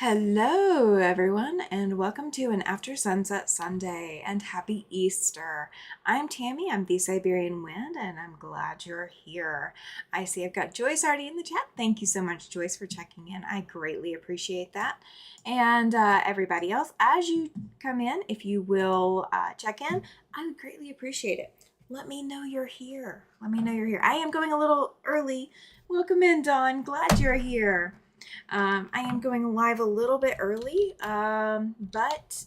Hello, everyone, and welcome to an After Sunset Sunday and happy Easter. I'm Tammy, I'm the Siberian Wind, and I'm glad you're here. I see I've got Joyce already in the chat. Thank you so much, Joyce, for checking in. I greatly appreciate that. And everybody else, as you come in, if you will check in, I would greatly appreciate it. Let me know you're here. Let me know you're here. I am going a little early. Welcome in, Dawn. Glad you're here. I am going live a little bit early, but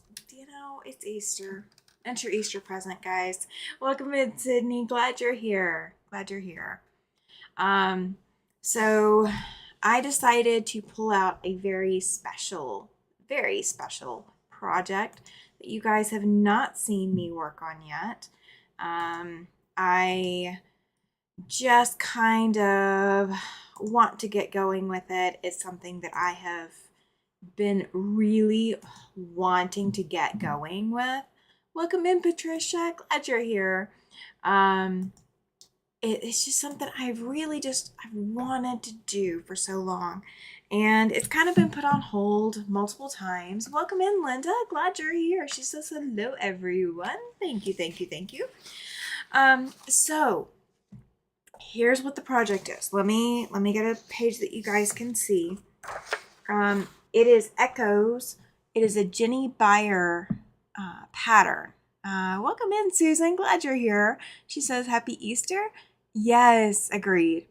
it's Easter. Enter your Easter present, guys. Welcome in, Sydney. Glad you're here. Glad you're here. So I decided to pull out a very special project that you guys have not seen me work on yet. I just kind of want to get going with it. It's something that I have been really wanting to get going with. Welcome in, Patricia. Glad you're here. It's just something I've wanted to do for so long. And it's kind of been put on hold multiple times. Welcome in, Linda. Glad you're here. She says hello, everyone. Thank you, thank you, thank you. So here's what the project is. Let me get a page that you guys can see. It is Echoes. It is a Jenny Beyer pattern. Welcome in, Susan. Glad you're here. She says happy Easter. Yes, agreed.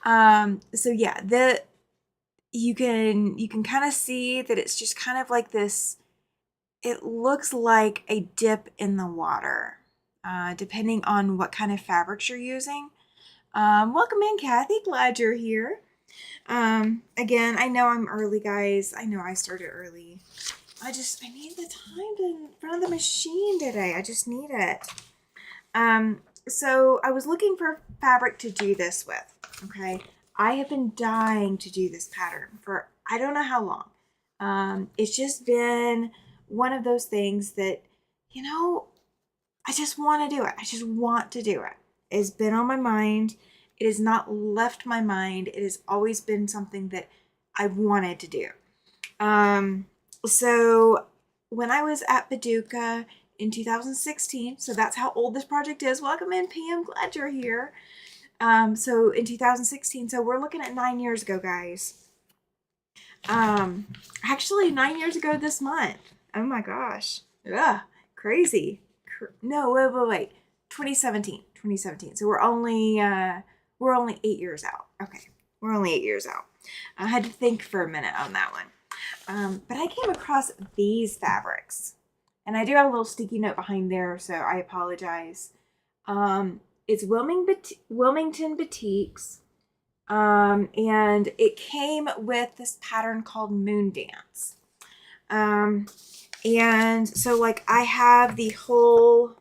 So yeah, you can kind of see that it's just kind of like this. It looks like a dip in the water, depending on what kind of fabrics you're using. Welcome in, Kathy. Glad you're here. Again, I know I'm early, guys. I know I started early. I need the time in front of the machine today. I just need it. So I was looking for fabric to do this with, okay? I have been dying to do this pattern for I don't know how long. It's just been one of those things that, I just want to do it. I just want to do it. It's been on my mind. It has not left my mind. It has always been something that I wanted to do. So when I was at Paducah in 2016, so that's how old this project is. Welcome in, Pam. Glad you're here. So in 2016, so we're looking at 9 years ago, guys. Actually 9 years ago this month. Oh my gosh. Ugh, crazy. No, wait. 2017. So we're only 8 years out. Okay, we're only 8 years out. I had to think for a minute on that one. But I came across these fabrics, and I do have a little sticky note behind there, so I apologize. It's Wilmington Batiks, and it came with this pattern called Moon Dance. And so like I have the whole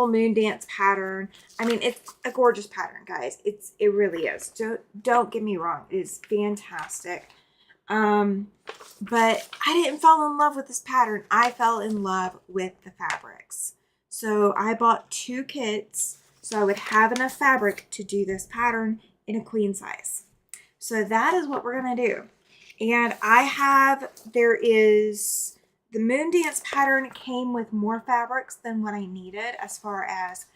Moon Dance pattern. I mean, it's a gorgeous pattern, guys. It really is. Don't get me wrong. It is fantastic. But I didn't fall in love with this pattern. I fell in love with the fabrics. So I bought 2 kits so I would have enough fabric to do this pattern in a queen size. So that is what we're going to do. And the Moon Dance pattern came with more fabrics than what I needed as far as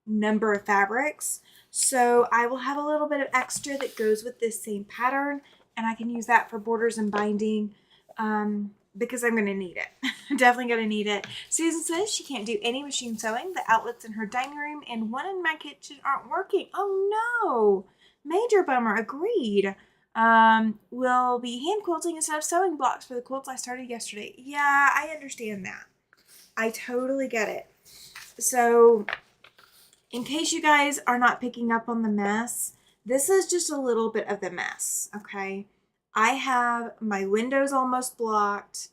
number of fabrics. So I will have a little bit of extra that goes with this same pattern, and I can use that for borders and binding because I'm going to need it. I'm definitely going to need it. Susan says she can't do any machine sewing. The outlets in her dining room and one in my kitchen aren't working. Oh no! Major bummer. Agreed. Will be hand quilting instead of sewing blocks for the quilts I started yesterday. Yeah, I understand that. I totally get it. So, in case you guys are not picking up on the mess, this is just a little bit of the mess, okay? I have my windows almost blocked.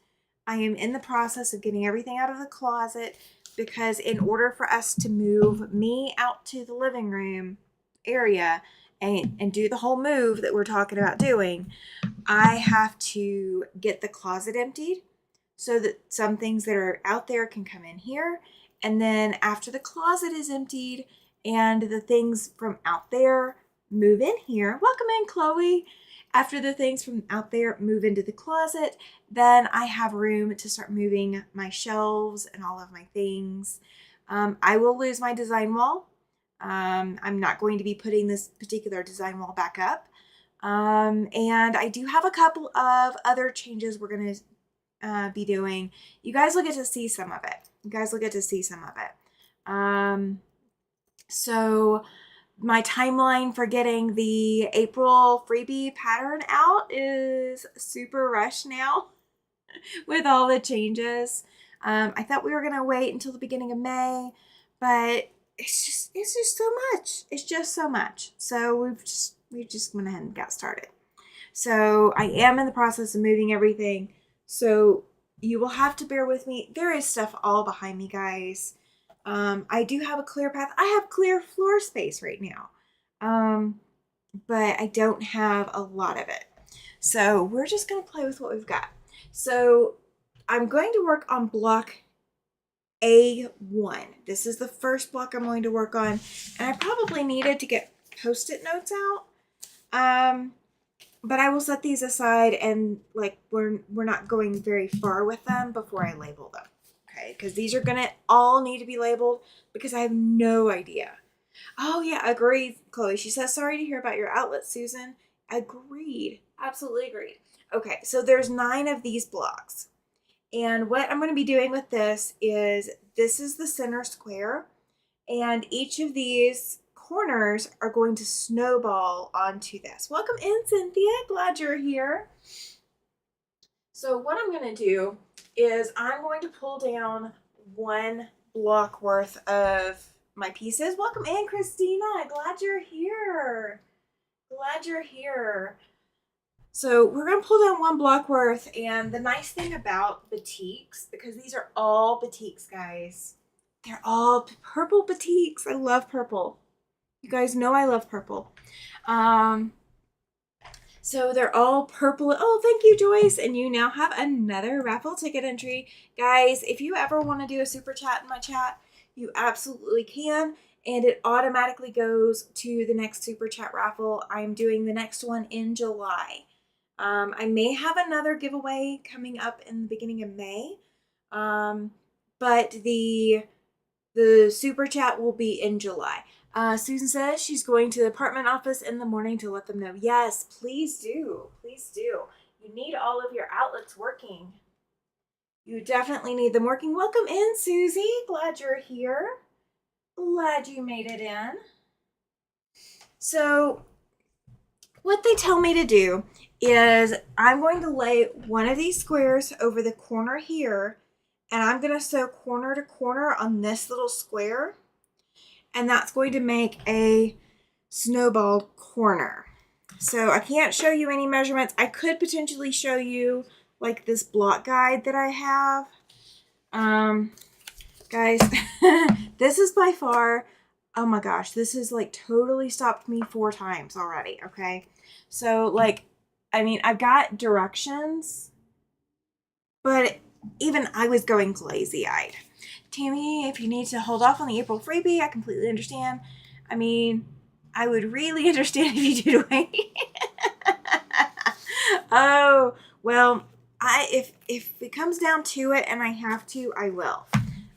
I am in the process of getting everything out of the closet because in order for us to move me out to the living room area and do the whole move that we're talking about doing, I have to get the closet emptied so that some things that are out there can come in here. And then after the closet is emptied and the things from out there move in here, welcome in, Chloe. After the things from out there move into the closet, then I have room to start moving my shelves and all of my things. I will lose my design wall. I'm not going to be putting this particular design wall back up. And I do have a couple of other changes we're going to be doing. You guys will get to see some of it. So my timeline for getting the April freebie pattern out is super rushed now with all the changes. I thought we were going to wait until the beginning of May, but it's just so much. It's just so much. So we just went ahead and got started. So I am in the process of moving everything. So you will have to bear with me. There is stuff all behind me, guys. I do have a clear path. I have clear floor space right now. But I don't have a lot of it. So we're just going to play with what we've got. So I'm going to work on block A1. This is the first block I'm going to work on. And I probably needed to get Post-it notes out. But I will set these aside and like we're not going very far with them before I label them. Okay, because these are gonna all need to be labeled because I have no idea. Oh yeah, agreed, Chloe. She says, sorry to hear about your outlet, Susan. Agreed. Absolutely agreed. Okay, so there's 9 of these blocks. And what I'm going to be doing with this is the center square. And each of these corners are going to snowball onto this. Welcome in, Cynthia. Glad you're here. So what I'm going to do is I'm going to pull down 1 block worth of my pieces. Welcome in, Christina. Glad you're here. Glad you're here. So we're going to pull down 1 block worth. And the nice thing about batiks, because these are all batiks, guys. They're all purple batiks. I love purple. You guys know I love purple. So they're all purple. Oh, thank you, Joyce. And you now have another raffle ticket entry. Guys, if you ever want to do a super chat in my chat, you absolutely can. And it automatically goes to the next super chat raffle. I'm doing the next one in July. I may have another giveaway coming up in the beginning of May. But the super chat will be in July. Susan says she's going to the apartment office in the morning to let them know. Yes, please do. Please do. You need all of your outlets working. You definitely need them working. Welcome in, Susie. Glad you're here. Glad you made it in. So what they tell me to do is I'm going to lay one of these squares over the corner here, and I'm going to sew corner to corner on this little square. And that's going to make a snowballed corner. So I can't show you any measurements. I could potentially show you like this block guide that I have. Guys, this is by far, oh my gosh, this has like totally stopped me 4 times already, okay? So like, I mean, I've got directions, but even I was going glazy-eyed. Tammy, if you need to hold off on the April freebie, I completely understand. I mean, I would really understand if you did wait. Oh, well, if it comes down to it and I have to, I will.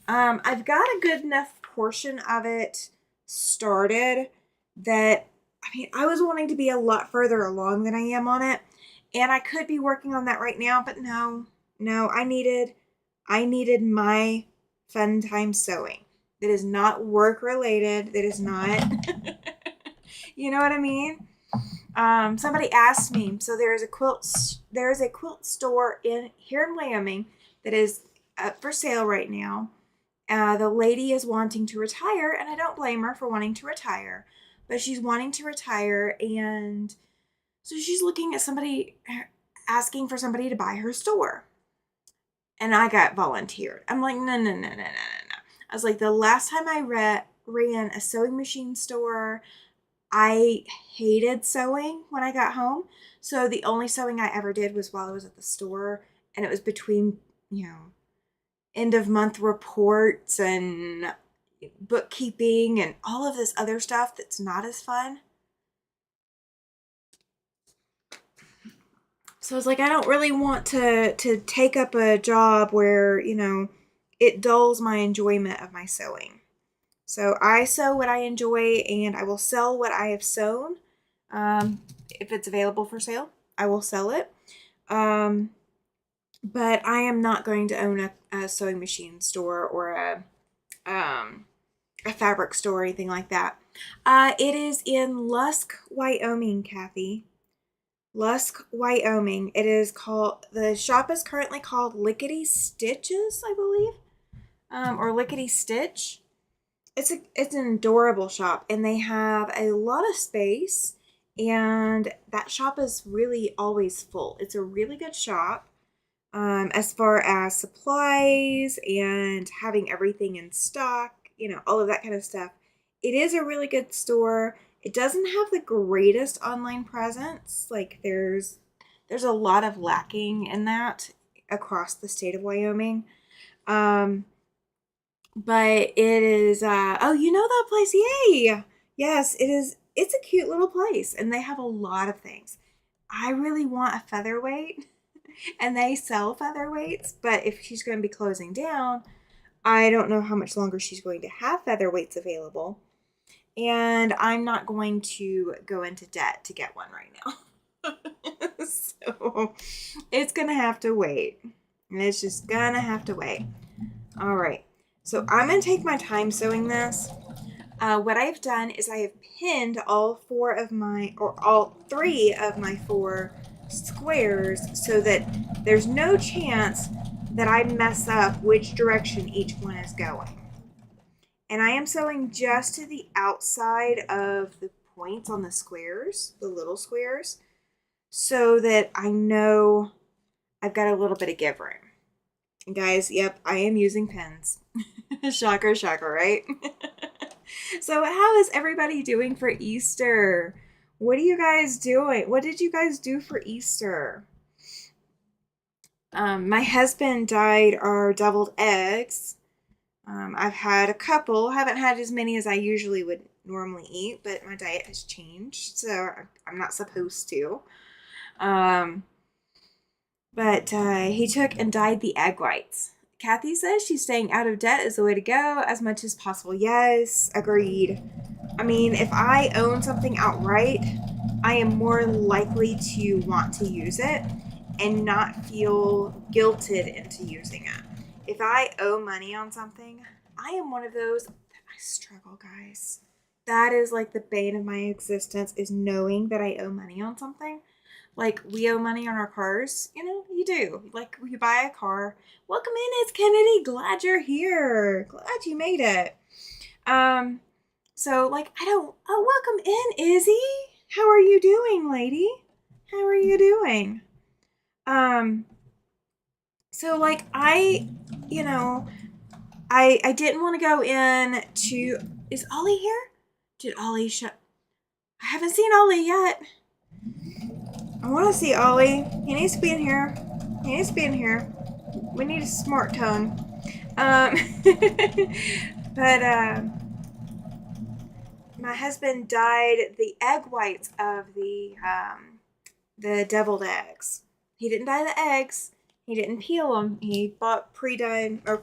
I've got a good enough portion of it started that, I mean, I was wanting to be a lot further along than I am on it. And I could be working on that right now, but no, I needed my fun time sewing. That is not work related. That is not, you know what I mean? Somebody asked me, so there is a quilt store here in Wyoming that is up for sale right now. The lady is wanting to retire, and I don't blame her for wanting to retire, but she's wanting to retire, and so she's looking at somebody, asking for somebody to buy her store. And I got volunteered. I'm like, no. I was like, the last time I ran a sewing machine store, I hated sewing when I got home. So the only sewing I ever did was while I was at the store. And it was between, end of month reports and bookkeeping and all of this other stuff that's not as fun. So I was like, I don't really want to take up a job where, it dulls my enjoyment of my sewing. So I sew what I enjoy and I will sell what I have sewn. If it's available for sale, I will sell it. But I am not going to own a sewing machine store or a fabric store or anything like that. It is in Lusk, Wyoming, Kathy. Lusk, Wyoming. The shop is currently called Lickety Stitches, I believe, or Lickety Stitch. It's an adorable shop, and they have a lot of space, and that shop is really always full. It's a really good shop, as far as supplies and having everything in stock, all of that kind of stuff. It is a really good store. It doesn't have the greatest online presence. Like there's a lot of lacking in that across the state of Wyoming. But it is oh, you know that place. Yay. Yes, it is. It's a cute little place and they have a lot of things. I really want a featherweight and they sell featherweights, but if she's going to be closing down, I don't know how much longer she's going to have featherweights available. And I'm not going to go into debt to get one right now. So it's going to have to wait. It's just going to have to wait. All right. So I'm going to take my time sewing this. What I've done is I have pinned all three of my four squares so that there's no chance that I mess up which direction each one is going. And I am sewing just to the outside of the points on the squares, the little squares, so that I know I've got a little bit of give room. And guys, yep, I am using pins. Shocker, shocker, right? So how is everybody doing for Easter? What are you guys doing? What did you guys do for Easter? My husband dyed our deviled eggs. I've had a couple. Haven't had as many as I usually would normally eat, but my diet has changed, so I'm not supposed to. But he took and dyed the egg whites. Kathy says she's staying out of debt is the way to go as much as possible. Yes, agreed. I mean, if I own something outright, I am more likely to want to use it and not feel guilted into using it. If I owe money on something, I am one of those. I struggle, guys. That is like the bane of my existence, is knowing that I owe money on something. Like, we owe money on our cars. You do. Like, you buy a car. Welcome in, it's Kennedy. Glad you're here. Glad you made it. So, like, welcome in, Izzy. How are you doing, lady? How are you doing? So, like, I didn't want to go in to... Is Ollie here? Did Ollie shut... I haven't seen Ollie yet. I want to see Ollie. He needs to be in here. He needs to be in here. We need a smart tone. But my husband dyed the egg whites of the deviled eggs. He didn't dye the eggs. He didn't peel them. He bought pre-dyed or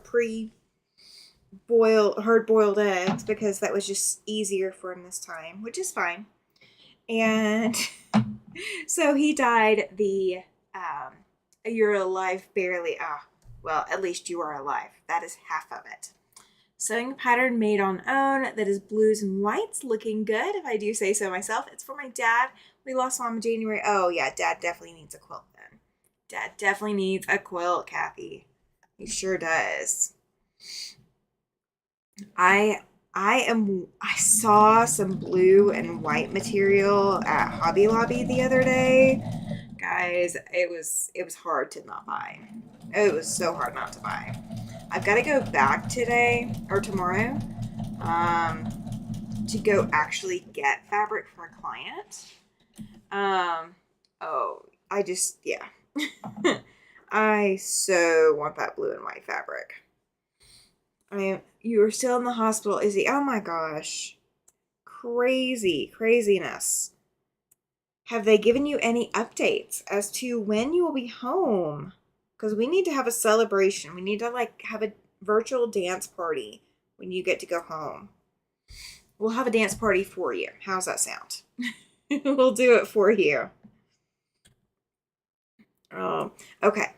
hard-boiled eggs because that was just easier for him this time, which is fine. And so he dyed the you're alive barely. Well, at least you are alive. That is half of it. Sewing pattern made on own that is blues and whites, looking good if I do say so myself. It's for my dad. We lost mom in January. Oh yeah, dad definitely needs a quilt then. Dad definitely needs a quilt, Kathy. He sure does. I saw some blue and white material at Hobby Lobby the other day. Guys, it was hard to not buy. It was so hard not to buy. I've got to go back today or tomorrow to go actually get fabric for a client. Yeah. I so want that blue and white fabric. You are still in the hospital, Izzy. Oh my gosh. Craziness. have they given you any updates as to when you will be home? Because we need to have a celebration. We need to like have a virtual dance party when you get to go home. We'll have a dance party for you. How's that sound? We'll do it for you. Okay.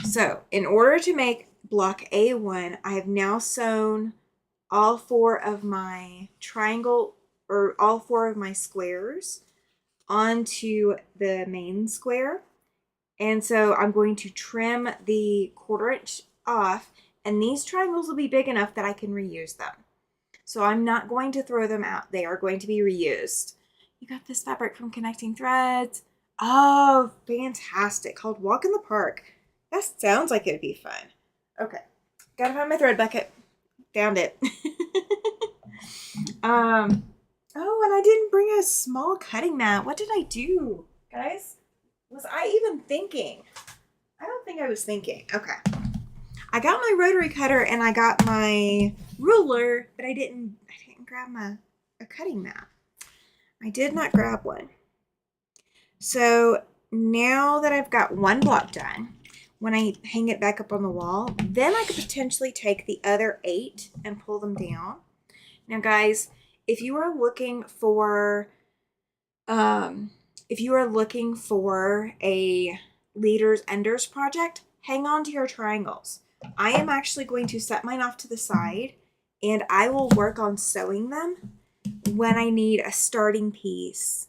So in order to make block A1, I have now sewn all 4 of my triangle or all 4 of my squares onto the main square. And so I'm going to trim the 1/4 inch off, and these triangles will be big enough that I can reuse them. So I'm not going to throw them out. They are going to be reused. You got this fabric from Connecting Threads. Oh, fantastic. Called Walk in the Park. That sounds like it'd be fun. Okay. Gotta find my thread bucket. Found it. Oh, and I didn't bring a small cutting mat. What did I do, guys? Was I even thinking? I don't think I was thinking. Okay. I got my rotary cutter and I got my ruler, but I didn't grab a cutting mat. I did not grab one. So now that I've got one block done, when I hang it back up on the wall, then I could potentially take the other 8 and pull them down. Now, guys, if you are looking for a leaders enders project, hang on to your triangles. I am actually going to set mine off to the side, and I will work on sewing them when I need a starting piece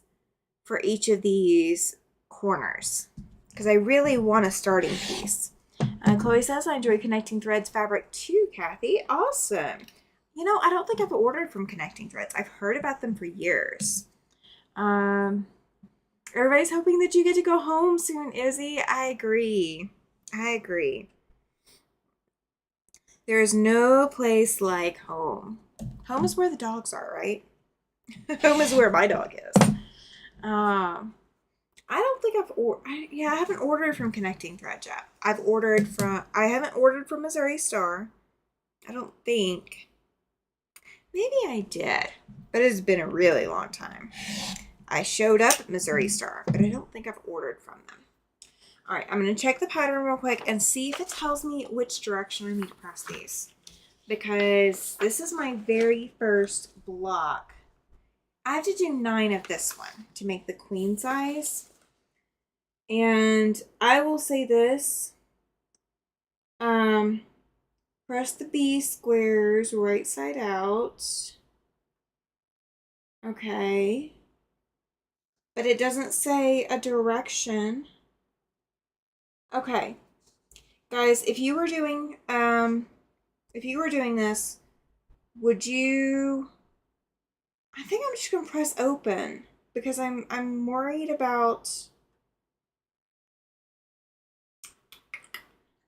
for each of these corners, because I really want a starting piece. Chloe says, I enjoy Connecting Threads fabric too, Kathy. Awesome. You know, I don't think I've ordered from Connecting Threads. I've heard about them for years. Everybody's hoping that you get to go home soon, Izzy. I agree. There is no place like home. Home is where the dogs are, right? Home is where my dog is. I don't think I haven't ordered from Connecting Threads yet. I haven't ordered from Missouri Star. I don't think. Maybe I did, but it's been a really long time. I showed up at Missouri Star, but I don't think I've ordered from them. All right, I'm going to check the pattern real quick and see if it tells me which direction I need to press these, because this is my very first block. I have to do 9 of this one to make the queen size. And I will say this, press the B squares right side out. Okay. But it doesn't say a direction. Okay. Guys, if you were doing this, would you, I think I'm just going to press open because I'm worried about,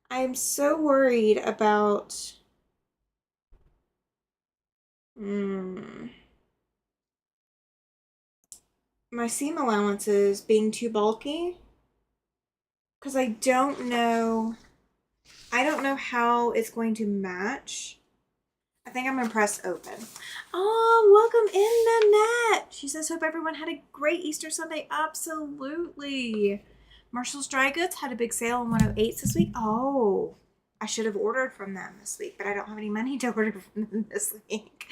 I'm so worried about my seam allowances being too bulky, because I don't know how it's going to match. I think I'm going to press open. Oh, welcome in, Nanette. She says, hope everyone had a great Easter Sunday. Absolutely. Marshall's Dry Goods had a big sale on 108s this week. Oh, I should have ordered from them this week, but I don't have any money to order from them this week.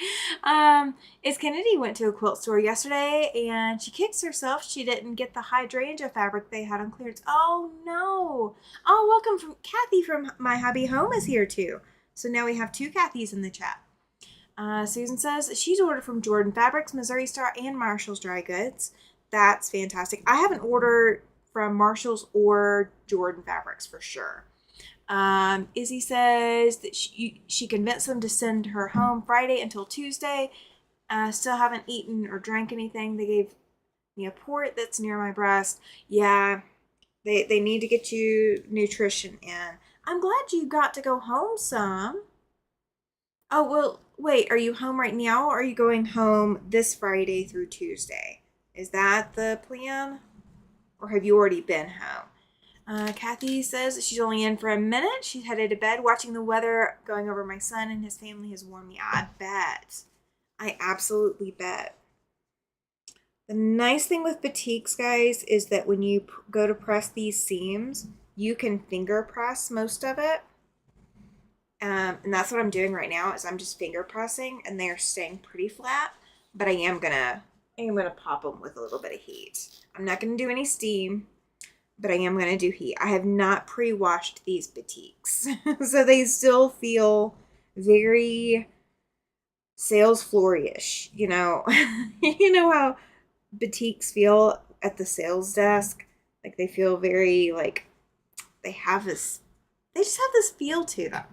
Is Kennedy went to a quilt store yesterday and she kicks herself. She didn't get the hydrangea fabric they had on clearance. Oh, no. Oh, welcome from Kathy from My Hobby Home is here too. So now we have 2 Kathys in the chat. Susan says she's ordered from Jordan Fabrics, Missouri Star, and Marshall's Dry Goods. That's fantastic. I haven't ordered from Marshall's or Jordan Fabrics for sure. Izzy says that she convinced them to send her home Friday until Tuesday. Still haven't eaten or drank anything. They gave me a port that's near my breast. Yeah, they need to get you nutrition in. I'm glad you got to go home some. Oh, well, wait, are you home right now or are you going home this Friday through Tuesday? Is that the plan? Or have you already been home? Kathy says she's only in for a minute. She's headed to bed. Watching the weather going over my son and his family has warmed me. I bet. I absolutely bet. The nice thing with batiks, guys, is that when you go to press these seams, you can finger press most of it. And that's what I'm doing right now is I'm just finger pressing and they're staying pretty flat, but I am gonna pop them with a little bit of heat. I'm not gonna do any steam, but I am gonna do heat. I have not pre-washed these batiks, so they still feel very sales flurry-ish, you know. You know how batiks feel at the sales desk? Like they feel very like they have this they just have this feel to them.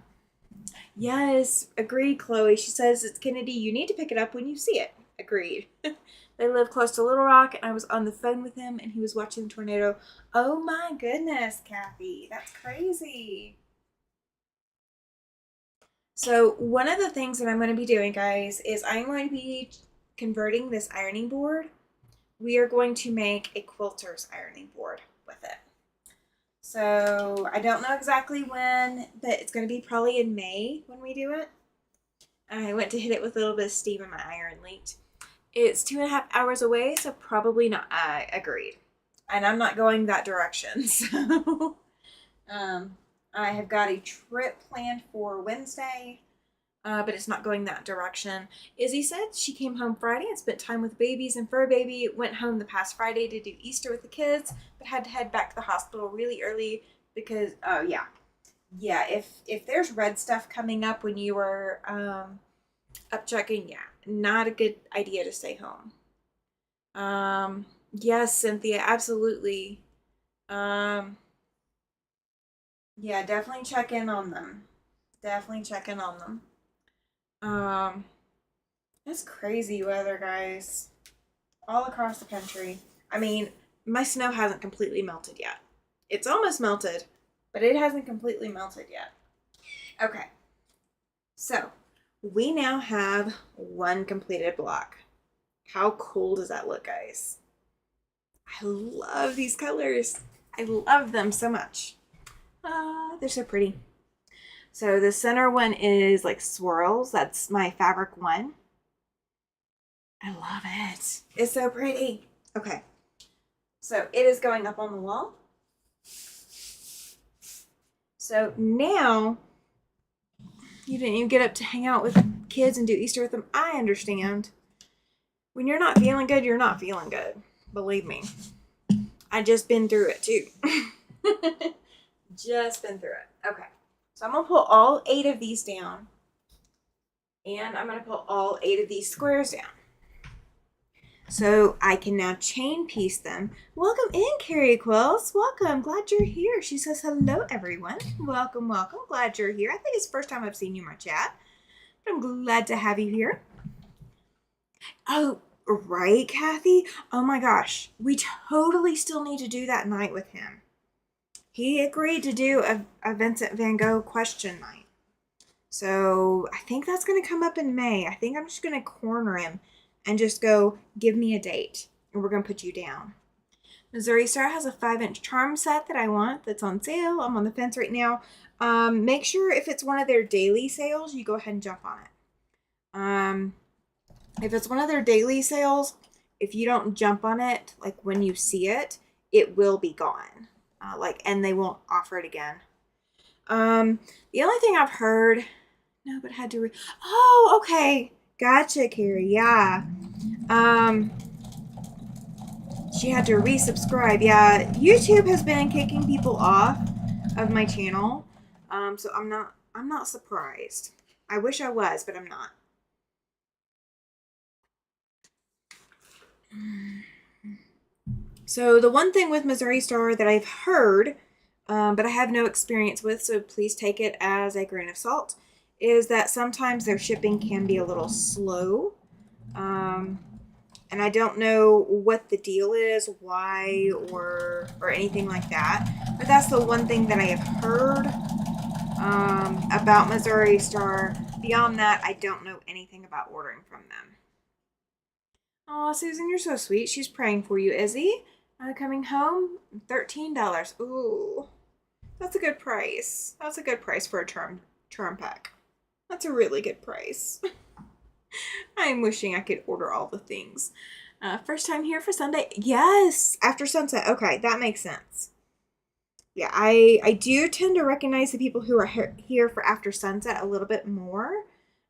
Yes, agreed, Chloe. She says it's Kennedy. You need to pick it up when you see it. Agreed. They live close to Little Rock, and I was on the phone with him, and he was watching the tornado. Oh my goodness, Kathy. That's crazy. So one of the things that I'm going to be doing, guys, is I'm going to be converting this ironing board. We are going to make a quilter's ironing board with it. So I don't know exactly when, but it's going to be probably in May when we do it. I went to hit it with a little bit of steam and my iron leaked. It's 2.5 hours away, so probably not. I agreed. And I'm not going that direction. So I have got a trip planned for Wednesday, but it's not going that direction. Izzy said she came home Friday and spent time with babies and fur baby. Went home the past Friday to do Easter with the kids, but had to head back to the hospital really early because, oh yeah. Yeah, if there's red stuff coming up when you were up checking, yeah, not a good idea to stay home. Yes, Cynthia, absolutely. Yeah, definitely check in on them. Definitely check in on them. It's crazy weather, guys. All across the country. I mean, my snow hasn't completely melted yet. It's almost melted, but it hasn't completely melted yet. Okay. So, we now have one completed block. How cool does that look, guys? I love these colors. I love them so much. They're so pretty. So the center one is like swirls. That's my fabric one. I love it. It's so pretty. Okay. So it is going up on the wall. So now you didn't even get up to hang out with kids and do Easter with them. I understand. When you're not feeling good, you're not feeling good. Believe me. I just been through it too. Just been through it. Okay. So I'm going to pull all 8 of these down. And I'm going to pull all 8 of these squares down. So I can now chain piece them. Welcome in, Carrie Quills. Welcome. Glad you're here. She says, hello, everyone. Welcome, welcome. Glad you're here. I think it's the first time I've seen you in my chat. But I'm glad to have you here. Oh, right, Kathy? Oh my gosh. We totally still need to do that night with him. He agreed to do a Vincent van Gogh question night. So I think that's going to come up in May. I think I'm just going to corner him and just go, give me a date. And we're going to put you down. Missouri Star has a 5-inch charm set that I want that's on sale. I'm on the fence right now. Make sure if it's one of their daily sales, you go ahead and jump on it. If it's one of their daily sales, if you don't jump on it, like when you see it, it will be gone. And they won't offer it again. The only thing I've heard, no, but had to oh, okay. Gotcha, Carrie. Yeah. She had to resubscribe. Yeah, YouTube has been kicking people off of my channel. So I'm not surprised. I wish I was, but I'm not. So the one thing with Missouri Star that I've heard, but I have no experience with, so please take it as a grain of salt, is that sometimes their shipping can be a little slow. And I don't know what the deal is, why, or anything like that. But that's the one thing that I have heard about Missouri Star. Beyond that, I don't know anything about ordering from them. Oh, Susan, you're so sweet. She's praying for you, Izzy. Coming home, $13. Ooh, that's a good price. That's a good price for a charm pack. That's a really good price. I'm wishing I could order all the things. First time here for Sunday. Yes, after sunset. Okay, that makes sense. Yeah, I do tend to recognize the people who are here for after sunset a little bit more.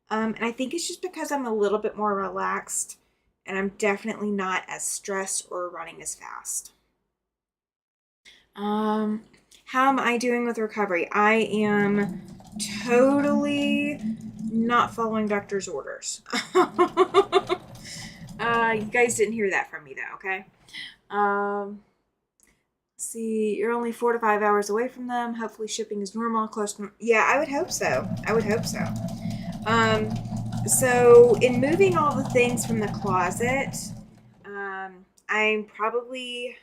And I think it's just because I'm a little bit more relaxed and I'm definitely not as stressed or running as fast. Um, how am I doing with recovery? I am totally not following doctor's orders. You guys didn't hear that from me though, okay? Um, see, you're only 4 to 5 hours away from them. Hopefully shipping is normal, close to, yeah, I would hope so. I would hope so. Um, so in moving all the things from the closet, I'm probably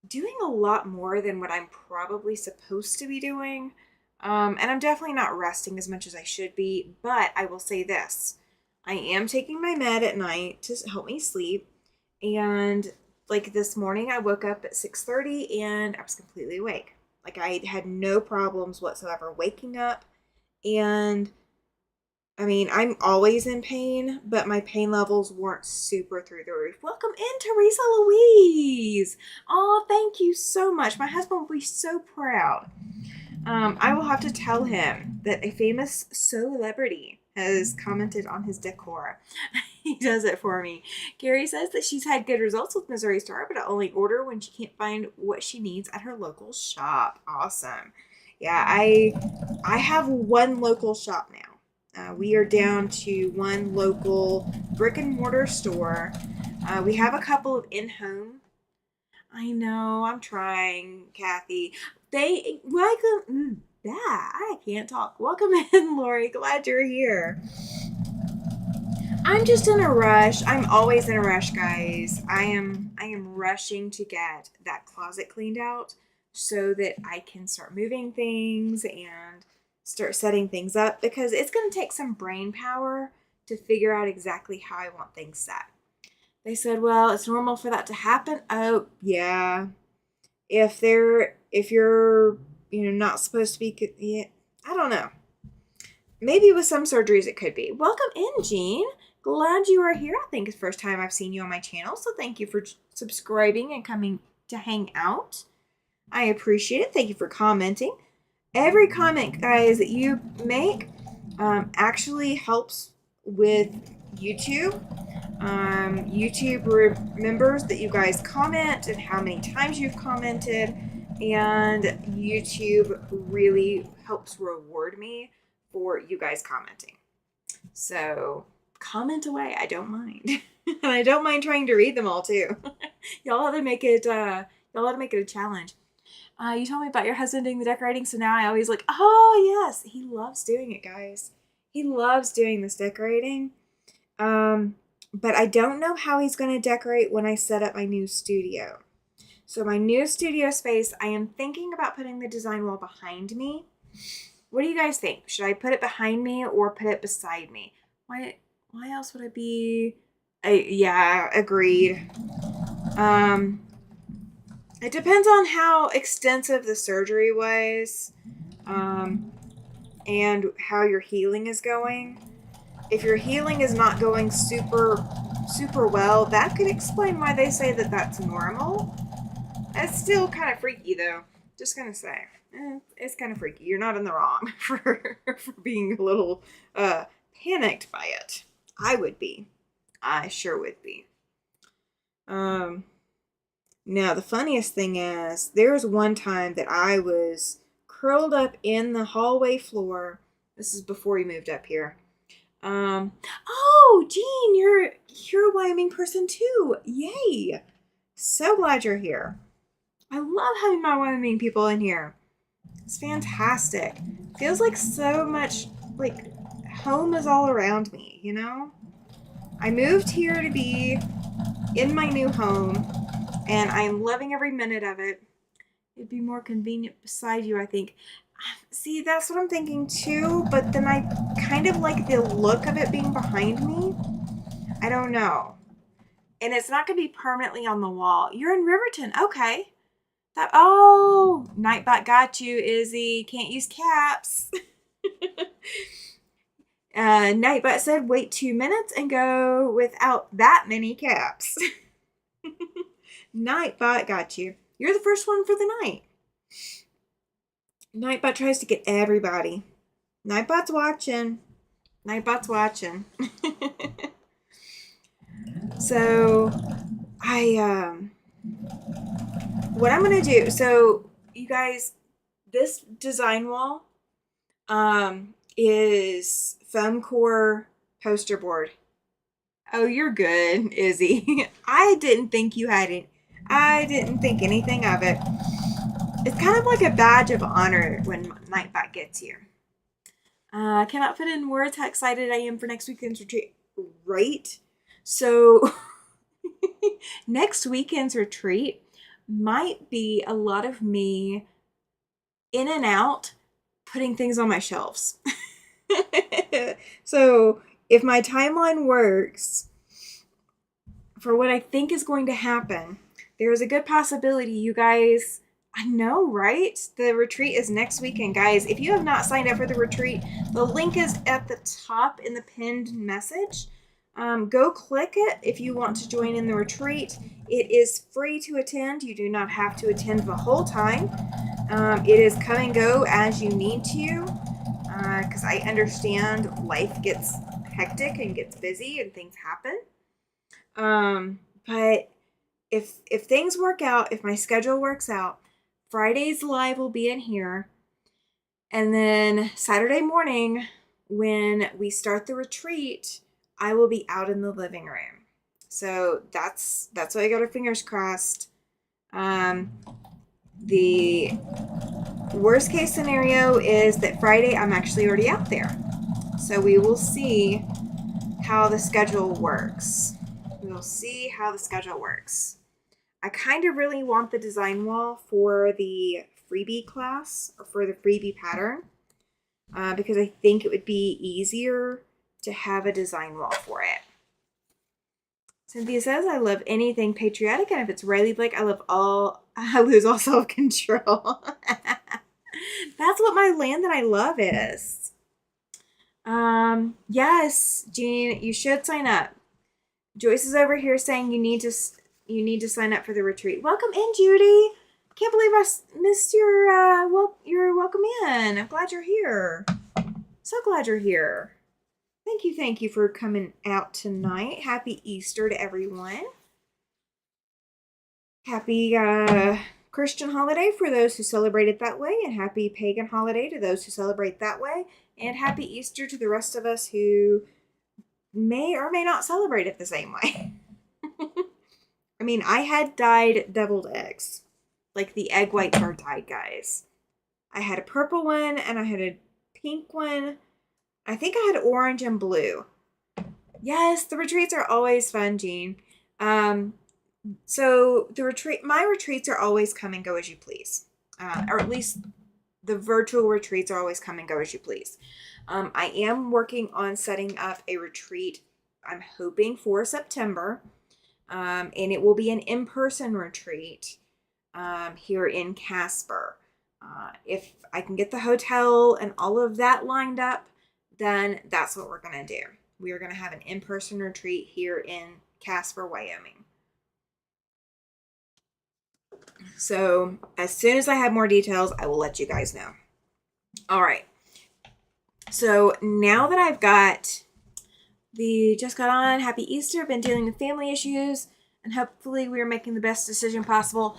doing a lot more than what I'm probably supposed to be doing. And I'm definitely not resting as much as I should be, but I will say this. I am taking my med at night to help me sleep. And like this morning, I woke up at 6:30 and I was completely awake. Like I had no problems whatsoever waking up. And I mean, I'm always in pain, but my pain levels weren't super through the roof. Welcome in, Teresa Louise. Oh, thank you so much. My husband will be so proud. I will have to tell him that a famous celebrity has commented on his decor. He does it for me. Gary says that she's had good results with Missouri Star, but I only order when she can't find what she needs at her local shop. Awesome. Yeah, I have one local shop now. We are down to one local brick and mortar store. We have a couple of in-home. I know, I'm trying, Kathy. They welcome. Yeah, I can't talk. Welcome in, Lori. Glad you're here. I'm just in a rush. I'm always in a rush, guys. I am rushing to get that closet cleaned out so that I can start moving things and start setting things up because it's going to take some brain power to figure out exactly how I want things set. They said, "Well, it's normal for that to happen." Oh, yeah. If you're, not supposed to be, yeah, I don't know. Maybe with some surgeries it could be. Welcome in, Jean. Glad you are here. I think it's the first time I've seen you on my channel, so thank you for subscribing and coming to hang out. I appreciate it. Thank you for commenting. Every comment, guys, that you make actually helps with YouTube. YouTube remembers that you guys comment and how many times you've commented, and YouTube really helps reward me for you guys commenting. So comment away. I don't mind. And I don't mind trying to read them all too. Y'all have to make it a challenge. You told me about your husband doing the decorating, so now I always like, oh yes, he loves doing it, guys. He loves doing this decorating. But I don't know how he's going to decorate when I set up my new studio. So my new studio space, I am thinking about putting the design wall behind me. What do you guys think? Should I put it behind me or put it beside me? Why else would it be? Yeah, agreed. It depends on how extensive the surgery was, and how your healing is going. If your healing is not going super well, that could explain why they say that that's normal. It's still kind of freaky though. Just gonna say, it's kind of freaky. You're not in the wrong for being a little panicked by it. I would be. I sure would be. Now the funniest thing is, there was one time that I was curled up in the hallway floor. This is before we moved up here. Oh, Jean, you're a Wyoming person too. Yay. So glad you're here. I love having my Wyoming people in here. It's fantastic. Feels like so much like home is all around me, I moved here to be in my new home and I'm loving every minute of it. It'd be more convenient beside you, I think. See, that's what I'm thinking too, but then I kind of like the look of it being behind me. I don't know. And it's not going to be permanently on the wall. You're in Riverton. Okay. Nightbot got you, Izzy. Can't use caps. Nightbot said, wait 2 minutes and go without that many caps. Nightbot got you. You're the first one for the night. Nightbot tries to get everybody. Nightbot's watching. Nightbot's watching. So, what I'm going to do, so you guys, this design wall, is foam core poster board. Oh, you're good, Izzy. I didn't think you had it. I didn't think anything of it. It's kind of like a badge of honor when Nightbot gets here. I cannot put in words how excited I am for next weekend's retreat. Right? So, next weekend's retreat might be a lot of me in and out putting things on my shelves. So, if my timeline works for what I think is going to happen, there's a good possibility you guys, I know, right? The retreat is next weekend, guys. If you have not signed up for the retreat, the link is at the top in the pinned message. Go click it if you want to join in the retreat. It is free to attend. You do not have to attend the whole time. It is come and go as you need to, because I understand life gets hectic and gets busy and things happen. But if things work out, if my schedule works out, Friday's live will be in here. And then Saturday morning, when we start the retreat, I will be out in the living room. So that's why I got our fingers crossed. The worst case scenario is that Friday I'm actually already out there. So we will see how the schedule works. We'll see how the schedule works. I kind of really want the design wall for the freebie class or for the freebie pattern because I think it would be easier to have a design wall for it. Cynthia says, I love anything patriotic, and if it's Riley Blake, I lose all self-control. That's what my land that I love is. Yes, Jean, you should sign up. Joyce is over here saying you need to sign up for the retreat. Welcome in, Judy. Can't believe I missed your welcome in. I'm glad you're here. So glad you're here. Thank you for coming out tonight. Happy Easter to everyone. Happy Christian holiday for those who celebrate it that way, and happy pagan holiday to those who celebrate that way, and happy Easter to the rest of us who may or may not celebrate it the same way. I mean, I had dyed deviled eggs. Like the egg whites are dyed, guys. I had a purple one and I had a pink one. I think I had orange and blue. Yes, the retreats are always fun, Jean. So my retreats are always come and go as you please. Or at least the virtual retreats are always come and go as you please. I am working on setting up a retreat, I'm hoping for September. And it will be an in-person retreat here in Casper. If I can get the hotel and all of that lined up, then that's what we're going to do. We are going to have an in-person retreat here in Casper, Wyoming. So as soon as I have more details, I will let you guys know. All right. So now that I've got just got on, happy Easter, been dealing with family issues, and hopefully we're making the best decision possible.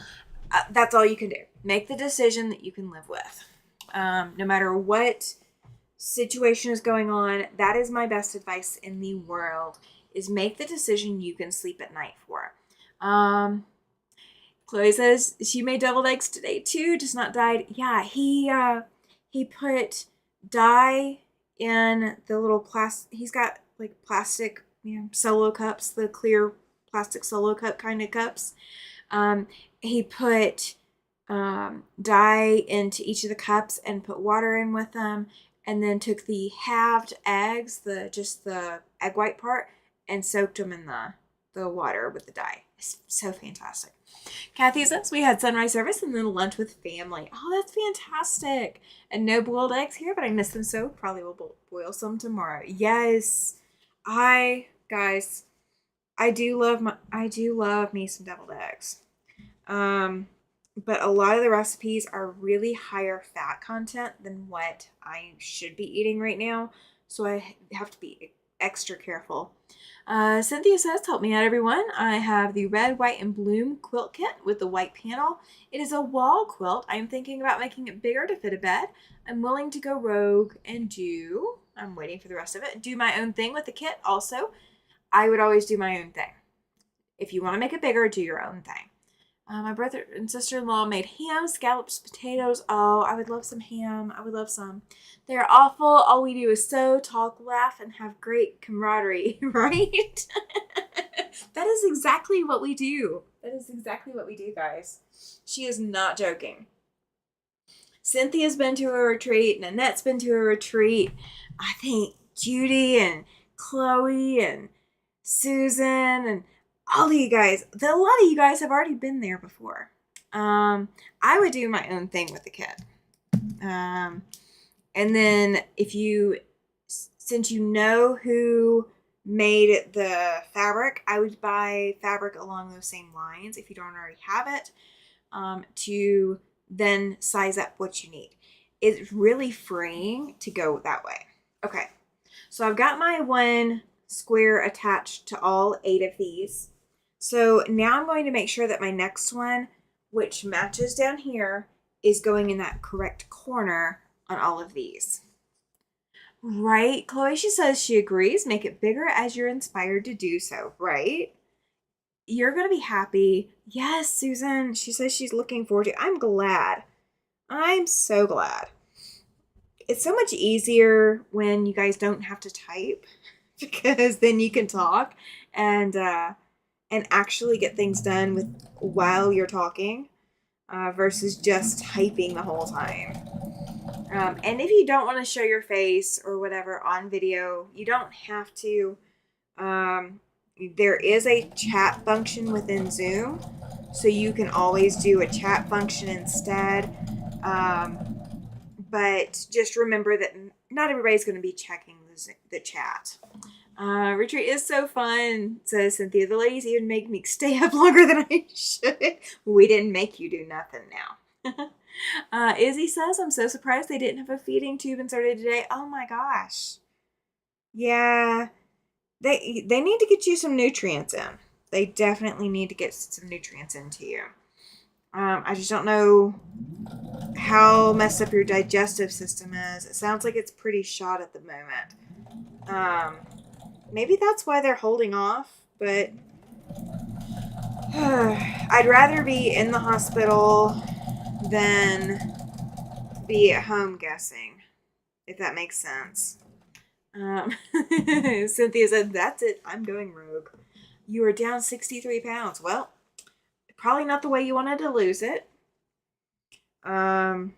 That's all you can do. Make the decision that you can live with. No matter what situation is going on, that is my best advice in the world, is make the decision you can sleep at night for. Chloe says she made deviled eggs today too, just not dyed. Yeah, he put dye in the little he's got like plastic, solo cups, the clear plastic solo cup kind of cups. He put dye into each of the cups and put water in with them, and then took the halved eggs, just the egg white part, and soaked them in the the water with the dye. It's so fantastic. Kathy says we had sunrise service and then lunch with family. Oh, that's fantastic. And no boiled eggs here, but I miss them so. Probably will boil some tomorrow. Yes. Guys, I do love me some deviled eggs. But a lot of the recipes are really higher fat content than what I should be eating right now. So I have to be extra careful. Cynthia says, help me out, everyone. I have the red, white, and bloom quilt kit with the white panel. It is a wall quilt. I'm thinking about making it bigger to fit a bed. I'm willing to go rogue and I'm waiting for the rest of it, do my own thing with the kit also. I would always do my own thing. If you want to make it bigger, do your own thing. My brother and sister-in-law made ham, scallops, potatoes. Oh, I would love some ham. I would love some. They're awful. All we do is sew, talk, laugh, and have great camaraderie, right? That is exactly what we do. That is exactly what we do, guys. She is not joking. Cynthia's been to a retreat. Nanette's been to a retreat. I think Judy and Chloe and Susan and all of you guys, a lot of you guys have already been there before. I would do my own thing with the kit. And then since you know who made the fabric, I would buy fabric along those same lines if you don't already have it, to then size up what you need. It's really freeing to go that way. Okay, so I've got my one square attached to all 8 of these. So now I'm going to make sure that my next one, which matches down here, is going in that correct corner on all of these. Right, Chloe, she says she agrees. Make it bigger as you're inspired to do so, right? You're going to be happy. Yes, Susan, she says she's looking forward to it. I'm glad. I'm so glad. It's so much easier when you guys don't have to type because then you can talk and actually get things done while you're talking versus just typing the whole time. And if you don't want to show your face or whatever on video, you don't have to. There is a chat function within Zoom, so you can always do a chat function instead. But just remember that not everybody's going to be checking the chat. Retreat is so fun, says Cynthia. The ladies even make me stay up longer than I should. We didn't make you do nothing now. Izzy says, I'm so surprised they didn't have a feeding tube inserted today. Oh my gosh. Yeah. They need to get you some nutrients in. They definitely need to get some nutrients into you. I just don't know how messed up your digestive system is. It sounds like it's pretty shot at the moment. Maybe that's why they're holding off, but I'd rather be in the hospital than be at home guessing, if that makes sense. Cynthia said, that's it. I'm going rogue. You are down 63 pounds. Well, probably not the way you wanted to lose it. Probably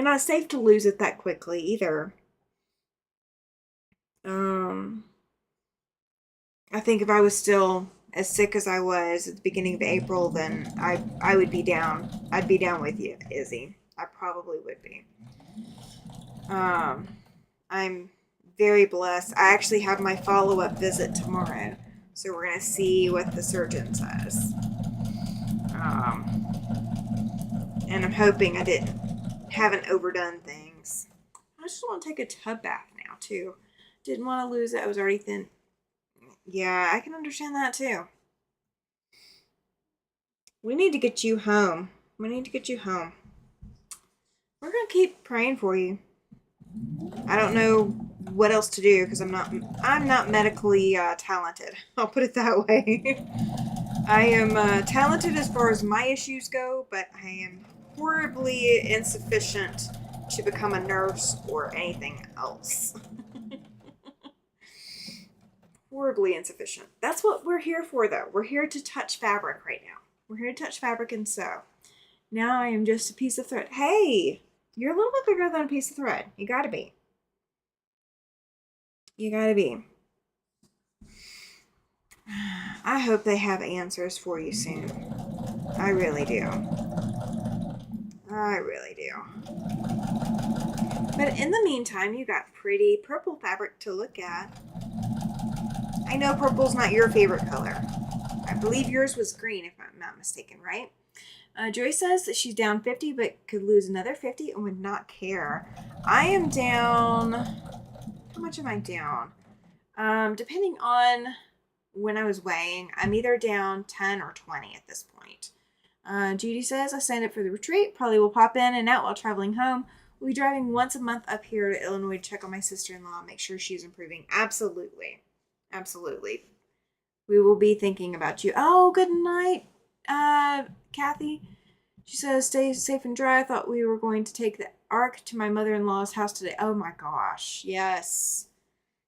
not safe to lose it that quickly either. I think if I was still as sick as I was at the beginning of April, then I would be down. I'd be down with you, Izzy. I probably would be. I'm very blessed. I actually have my follow-up visit tomorrow, so we're going to see what the surgeon says. And I'm hoping I haven't overdone things. I just want to take a tub bath now, too. Didn't want to lose it. I was already thin. Yeah, I can understand that, too. We need to get you home. We're going to keep praying for you. I don't know what else to do because I'm not medically talented. I'll put it that way. I am talented as far as my issues go, but I am horribly insufficient to become a nurse or anything else. Horribly insufficient. That's what we're here for, though. We're here to touch fabric right now. We're here to touch fabric and sew. Now I am just a piece of thread. Hey, you're a little bit bigger than a piece of thread. You gotta be. You gotta be. I hope they have answers for you soon. I really do. I really do. But in the meantime, you got pretty purple fabric to look at. I know purple's not your favorite color. I believe yours was green, if I'm not mistaken, right? Joy says that she's down 50 but could lose another 50 and would not care. I am down... How much am I down? Depending on when I was weighing, I'm either down 10 or 20 at this point. Judy says, I signed up for the retreat. Probably will pop in and out while traveling home. We'll be driving once a month up here to Illinois to check on my sister-in-law, make sure she's improving. Absolutely. Absolutely. We will be thinking about you. Oh, good night, Kathy. She says, stay safe and dry. I thought we were going to take the ark to my mother-in-law's house today. Oh my gosh. Yes.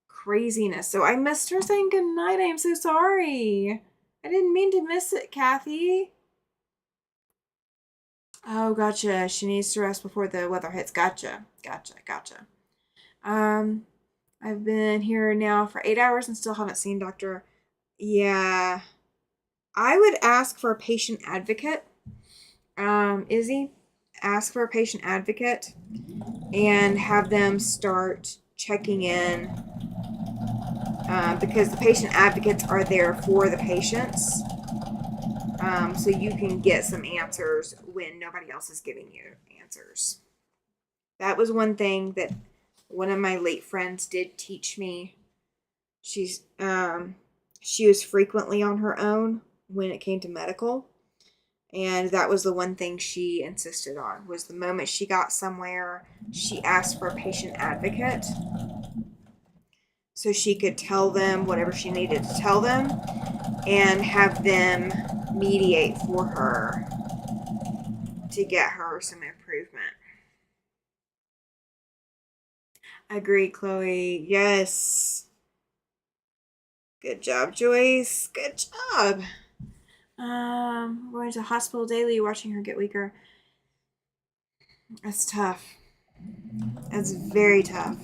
Craziness. So I missed her saying good night. I am so sorry. I didn't mean to miss it, Kathy. Oh, gotcha. She needs to rest before the weather hits. Gotcha. I've been here now for 8 hours and still haven't seen Dr. Yeah. I would ask for a patient advocate. Izzy, ask for a patient advocate and have them start checking in because the patient advocates are there for the patients. So you can get some answers when nobody else is giving you answers. That was one thing that one of my late friends did teach me. She was frequently on her own when it came to medical. And that was the one thing she insisted on, was the moment she got somewhere, she asked for a patient advocate so she could tell them whatever she needed to tell them and have them mediate for her to get her some improvement. Agree, Chloe. Yes. Good job, Joyce. Good job. Going to the hospital daily, watching her get weaker. That's tough. That's very tough.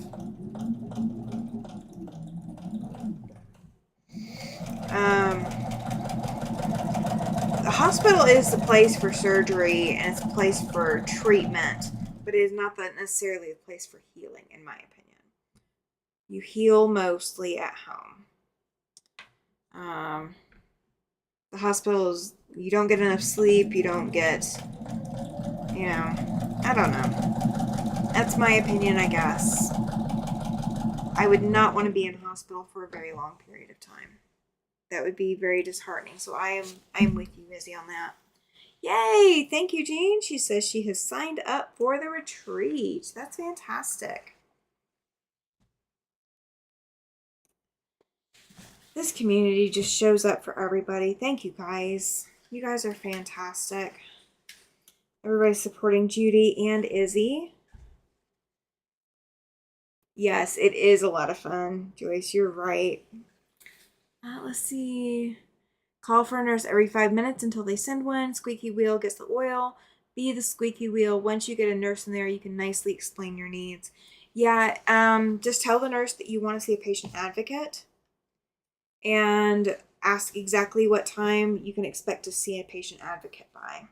The hospital is the place for surgery and it's a place for treatment, but it is not necessarily a place for healing, in my opinion. You heal mostly at home. The hospital is, you don't get enough sleep, you don't get, I don't know. That's my opinion, I guess. I would not want to be in hospital for a very long period of time. That would be very disheartening. So I'm with you, Izzy, on that. Yay! Thank you, Jean. She says she has signed up for the retreat. That's fantastic. This community just shows up for everybody. Thank you, guys. You guys are fantastic. Everybody's supporting Judy and Izzy. Yes, it is a lot of fun. Joyce, you're right. Let's see. Call for a nurse every 5 minutes until they send one. Squeaky wheel gets the oil. Be the squeaky wheel. Once you get a nurse in there, you can nicely explain your needs. Yeah, just tell the nurse that you want to see a patient advocate and ask exactly what time you can expect to see a patient advocate by.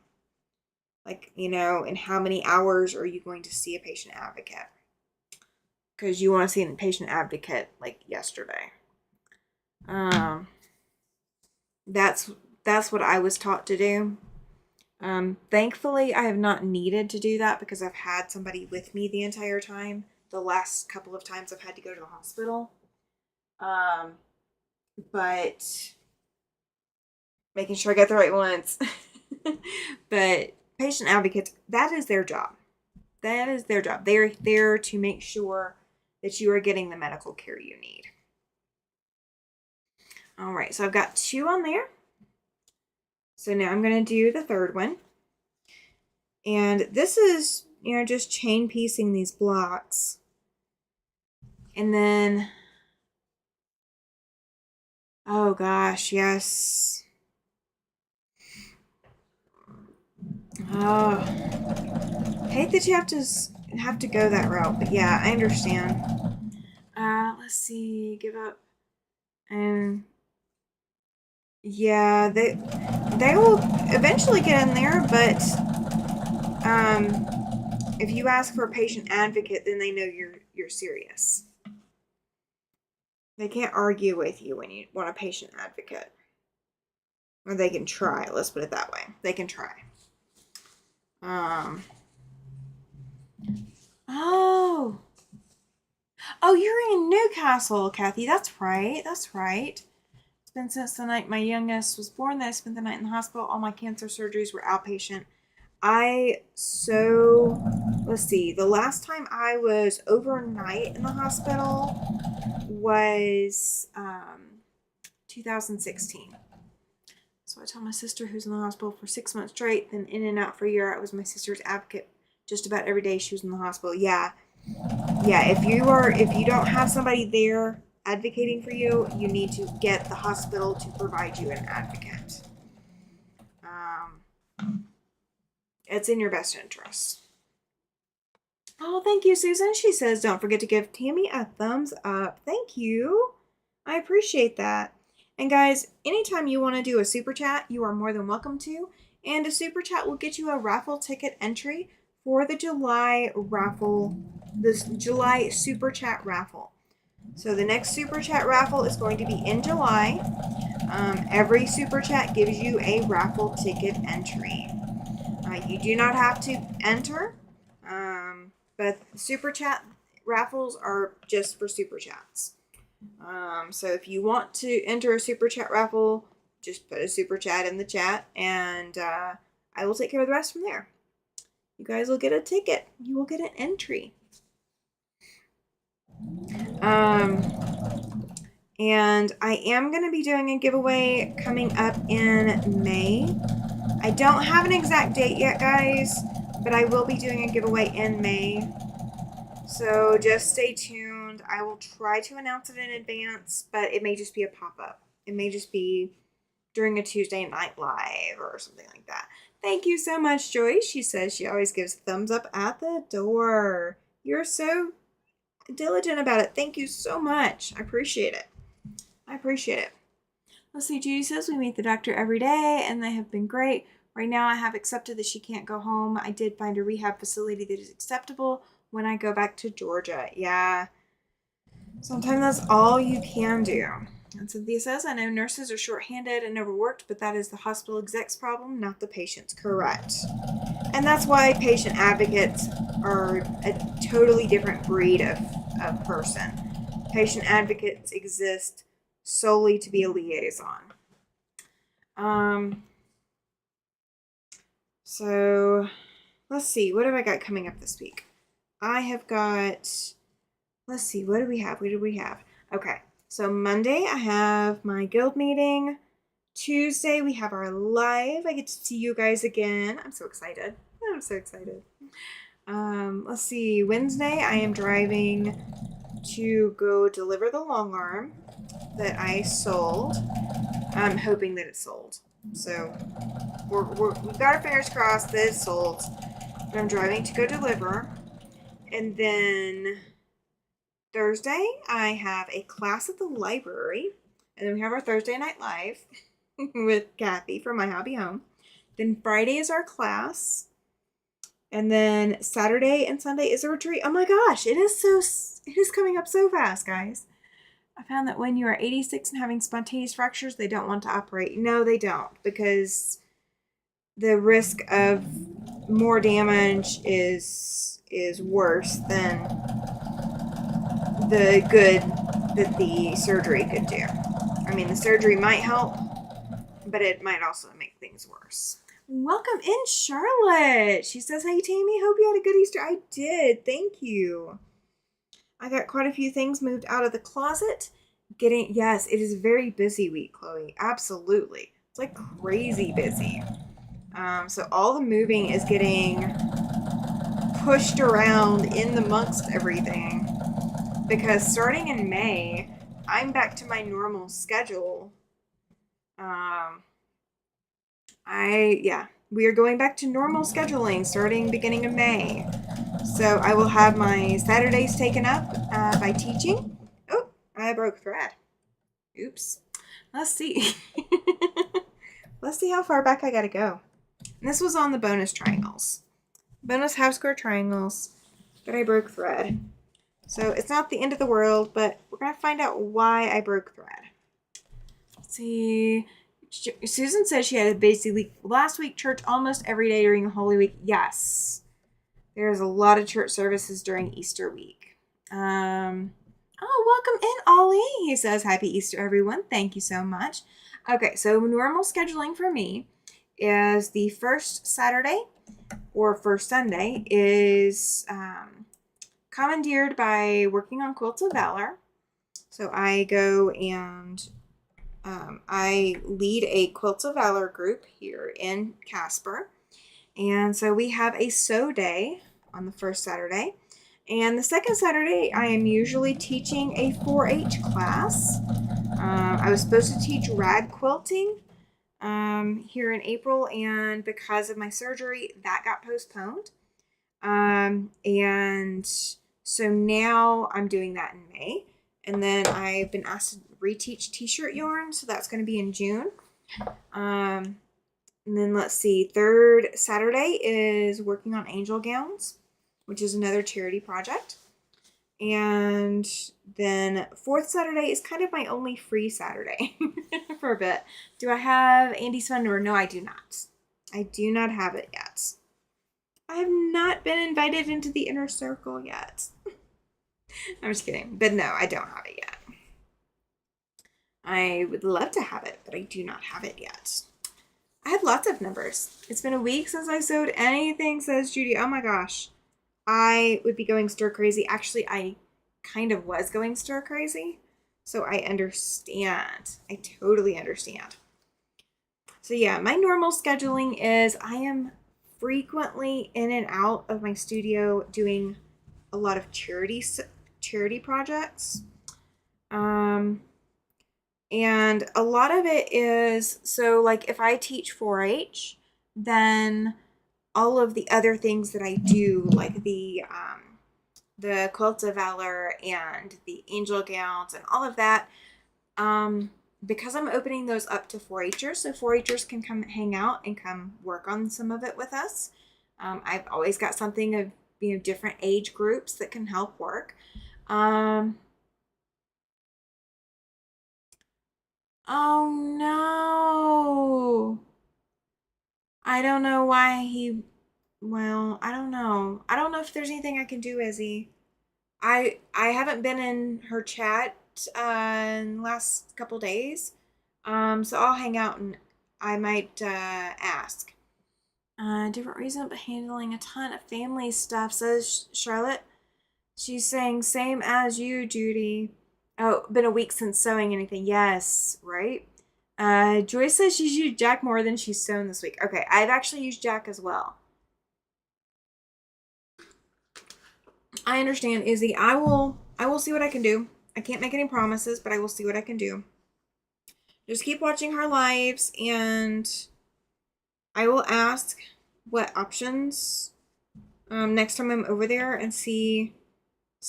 Like, and how many hours are you going to see a patient advocate? Because you want to see a patient advocate like yesterday. That's what I was taught to do. Thankfully, I have not needed to do that because I've had somebody with me the entire time. The last couple of times I've had to go to the hospital. But making sure I get the right ones. But patient advocates, that is their job. That is their job. They're there to make sure that you are getting the medical care you need. All right, so I've got 2 on there. So now I'm going to do the third one. And this is, just chain piecing these blocks. And then, oh gosh, yes. Oh, hate that you have to go that route, but yeah, I understand. Let's see, give up. And Yeah, they will eventually get in there, but if you ask for a patient advocate, then they know you're serious. They can't argue with you when you want a patient advocate. Or they can try, let's put it that way. They can try. Um Oh. Oh, you're in Newcastle, Kathy. That's right. That's right. It's been since the night my youngest was born that I spent the night in the hospital. All my cancer surgeries were outpatient. Let's see, the last time I was overnight in the hospital was 2016. So I told my sister who's in the hospital for 6 months straight, then in and out for a year. I was my sister's advocate just about every day she was in the hospital. Yeah. Yeah, if you don't have somebody there advocating for you, you need to get the hospital to provide you an advocate. It's in your best interest. Oh, thank you, Susan. She says, don't forget to give Tammy a thumbs up. Thank you. I appreciate that. And guys, anytime you want to do a super chat, you are more than welcome to. And a super chat will get you a raffle ticket entry for the July raffle, this July super chat raffle. So the next super chat raffle is going to be in July. Every super chat gives you a raffle ticket entry. You do not have to enter, but super chat raffles are just for super chats. So if you want to enter a super chat raffle, just put a super chat in the chat, and I will take care of the rest from there. You guys will get a ticket. You will get an entry. And I am going to be doing a giveaway coming up in May. I don't have an exact date yet, guys, but I will be doing a giveaway in May. So just stay tuned. I will try to announce it in advance, but it may just be a pop-up. It may just be during a Tuesday night live or something like that. Thank you so much, Joyce. She says she always gives thumbs up at the door. You're so diligent about it. Thank you so much. I appreciate it. I appreciate it. Let's see, Judy says we meet the doctor every day and they have been great. Right now I have accepted that she can't go home. I did find a rehab facility that is acceptable when I go back to Georgia. Yeah. Sometimes that's all you can do. And Cynthia says, I know nurses are short-handed and overworked, but that is the hospital exec's problem, not the patient's. Correct. And that's why patient advocates are a totally different breed of person. Patient advocates exist solely to be a liaison. So let's see, what have I got coming up this week? I have got, let's see, what do we have? What do we have? Okay, so Monday I have my guild meeting. Tuesday we have our live. I get to see you guys again. I'm so excited. I'm so excited. Let's see, Wednesday I am driving to go deliver the long arm that I sold. I'm hoping that it's sold. So we've got our fingers crossed that it's sold. But I'm driving to go deliver. And then Thursday, I have a class at the library. And then we have our Thursday night live with Kathy from My Hobby Home. Then Friday is our class. And then Saturday and Sunday is a retreat. Oh my gosh, it is coming up so fast, guys. I found that when you are 86 and having spontaneous fractures, they don't want to operate. No, they don't, because the risk of more damage is worse than the good that the surgery could do. I mean, the surgery might help, but it might also make things worse. Welcome in, Charlotte. She says, hey, Tammy, hope you had a good Easter. I did. Thank you. I got quite a few things moved out of the closet. Yes, it is a very busy week, Chloe. Absolutely. It's like crazy busy. So all the moving is getting pushed around in amongst everything. Because starting in May, I'm back to my normal schedule. We are going back to normal scheduling starting beginning of May. So I will have my Saturdays taken up by teaching. Oh, I broke thread. Oops. Let's see. Let's see how far back I gotta go. And this was on the bonus triangles. Bonus half square triangles that I broke thread. So it's not the end of the world, but we're gonna find out why I broke thread. Let's see. Susan says she had a busy week. Last week, church almost every day during the Holy Week. Yes. There's a lot of church services during Easter week. Oh, welcome in, Ollie. He says, Happy Easter, everyone. Thank you so much. Okay, so normal scheduling for me is the first Saturday or first Sunday is commandeered by working on Quilts of Valor. So I go and I lead a Quilts of Valor group here in Casper. And so we have a sew day on the first Saturday. And the second Saturday, I am usually teaching a 4-H class. I was supposed to teach rag quilting here in April, and because of my surgery, that got postponed. And so now I'm doing that in May. And then I've been asked to reteach t-shirt yarn, so that's going to be in June. And then let's see, third Saturday is working on angel gowns, which is another charity project. And then fourth Saturday is kind of my only free Saturday for a bit. Do I have Andy's phone number? No, I do not. I do not have it yet. I have not been invited into the inner circle yet. I'm just kidding. But no, I don't have it yet. I would love to have it, but I do not have it yet. I have lots of numbers. It's been a week since I sewed anything, says Judy. Oh my gosh. I would be going stir crazy. Actually, I kind of was going stir crazy. So I understand. I totally understand. So yeah, my normal scheduling is I am frequently in and out of my studio doing a lot of charity projects. And a lot of it is, so like if I teach 4-H, then all of the other things that I do, like the Quilts of Valor and the angel gowns and all of that, because I'm opening those up to 4-Hers, so 4-Hers can come hang out and come work on some of it with us. I've always got something of different age groups that can help work. Oh no. I don't know why I don't know. I don't know if there's anything I can do, Izzy. I haven't been in her chat in the last couple days. So I'll hang out and I might ask. Different reason, but handling a ton of family stuff, says Charlotte. She's saying, same as you, Judy. Oh, been a week since sewing anything. Yes, right? Joyce says she's used Jack more than she's sewn this week. Okay, I've actually used Jack as well. I understand, Izzy. I will see what I can do. I can't make any promises, but I will see what I can do. Just keep watching her lives, and I will ask what options next time I'm over there and see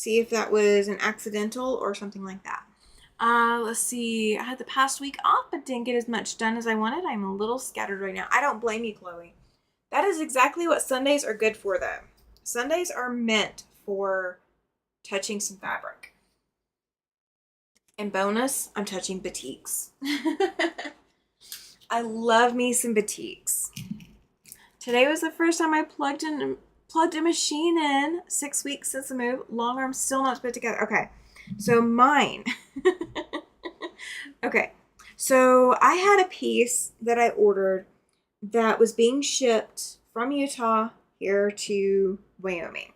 if that was an accidental or something like that. Let's see. I had the past week off, but didn't get as much done as I wanted. I'm a little scattered right now. I don't blame you, Chloe. That is exactly what Sundays are good for, though. Sundays are meant for touching some fabric. And bonus, I'm touching batiks. I love me some batiks. Today was the first time I plugged a machine in. 6 weeks since the move. Long arms still not put together. Okay, so mine. Okay, so I had a piece that I ordered that was being shipped from Utah here to Wyoming.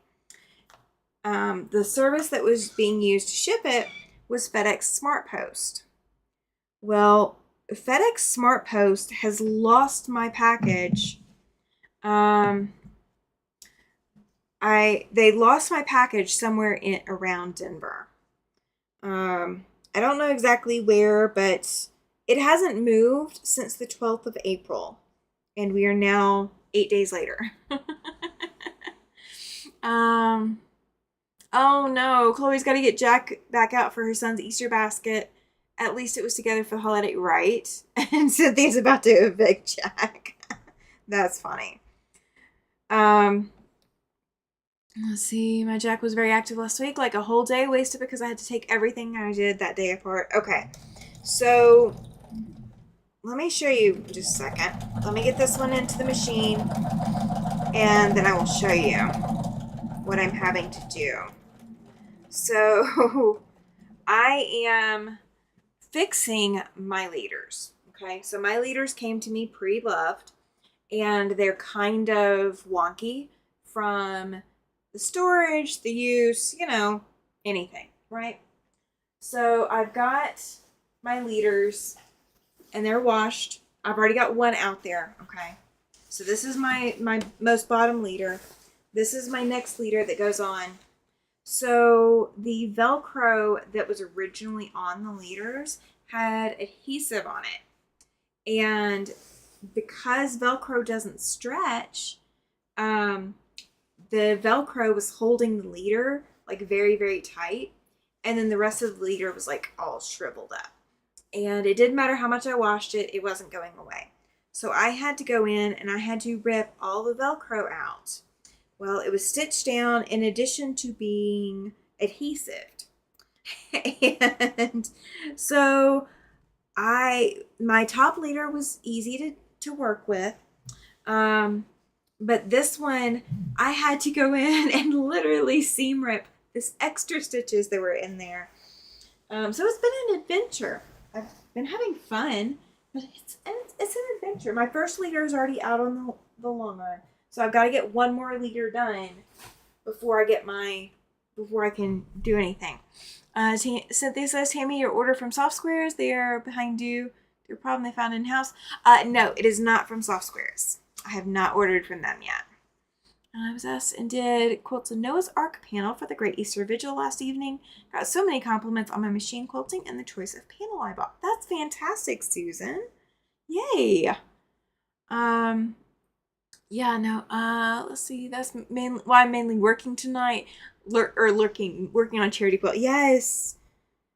The service that was being used to ship it was FedEx Smart-Post. Well, FedEx Smart-Post has lost my package. They lost my package somewhere around Denver. I don't know exactly where, but it hasn't moved since the 12th of April, and we are now 8 days later. Oh no, Chloe's got to get Jack back out for her son's Easter basket, At least it was together for the holiday, right? And Cynthia's about to evict Jack. That's funny. Um, let's see. My Jack was very active last week, like a whole day wasted because I had to take everything I did that day apart. Okay, so let me show you just a second. Let me get this one into the machine, and then I will show you what I'm having to do. So I am fixing my leaders. Okay, so my leaders came to me pre-loved, and they're kind of wonky from the storage, the use, anything, right? So I've got my leaders, and they're washed. I've already got one out there, okay? So this is my most bottom leader. This is my next leader that goes on. So the Velcro that was originally on the leaders had adhesive on it. And because Velcro doesn't stretch, the Velcro was holding the leader like very, very tight. And then the rest of the leader was like all shriveled up. And it didn't matter how much I washed it, it wasn't going away. So I had to go in and I had to rip all the Velcro out. Well, it was stitched down in addition to being adhesive. And so my top leader was easy to work with. But this one, I had to go in and literally seam rip this extra stitches that were in there. So it's been an adventure. I've been having fun, but it's an adventure. My first leader is already out on the long run, so I've got to get one more leader done before I can do anything. Cynthia says, Tammy, your order from Soft Squares, they are behind you. Your problem they found in-house. No, it is not from Soft Squares. I have not ordered from them yet. I was asked and did quilts a Noah's Ark panel for the Great Easter Vigil last evening. Got so many compliments on my machine quilting and the choice of panel I bought. That's fantastic, Susan. Yay. Yeah, no, let's see. That's mainly why I'm mainly working tonight. Working on charity quilt. Yes.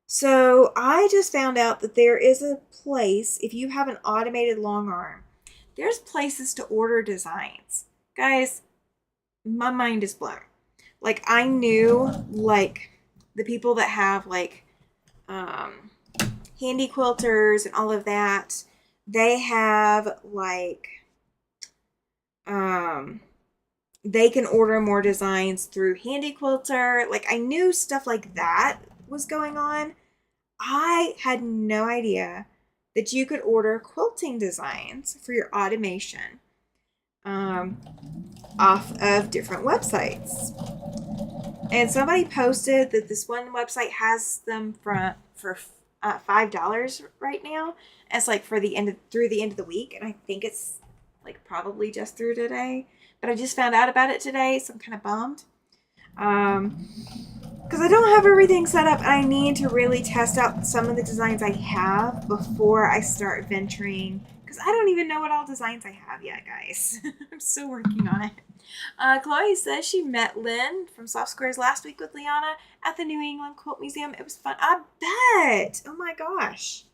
So I just found out that there is a place, if you have an automated long arm, there's places to order designs. Guys, my mind is blown. Like, I knew, like, the people that have, like, handy quilters and all of that, they have, like, they can order more designs through Handy Quilter. Like, I knew stuff like that was going on. I had no idea that you could order quilting designs for your automation off of different websites. And somebody posted that this one website has them for $5 right now. It's like through the end of the week, and I think it's like probably just through today. But I just found out about it today, so I'm kind of bummed. Because I don't have everything set up, and I need to really test out some of the designs I have before I start venturing. Because I don't even know what all designs I have yet, guys. I'm still working on it. Chloe says she met Lynn from Soft Squares last week with Liana at the New England Quilt Museum. It was fun. I bet. Oh my gosh.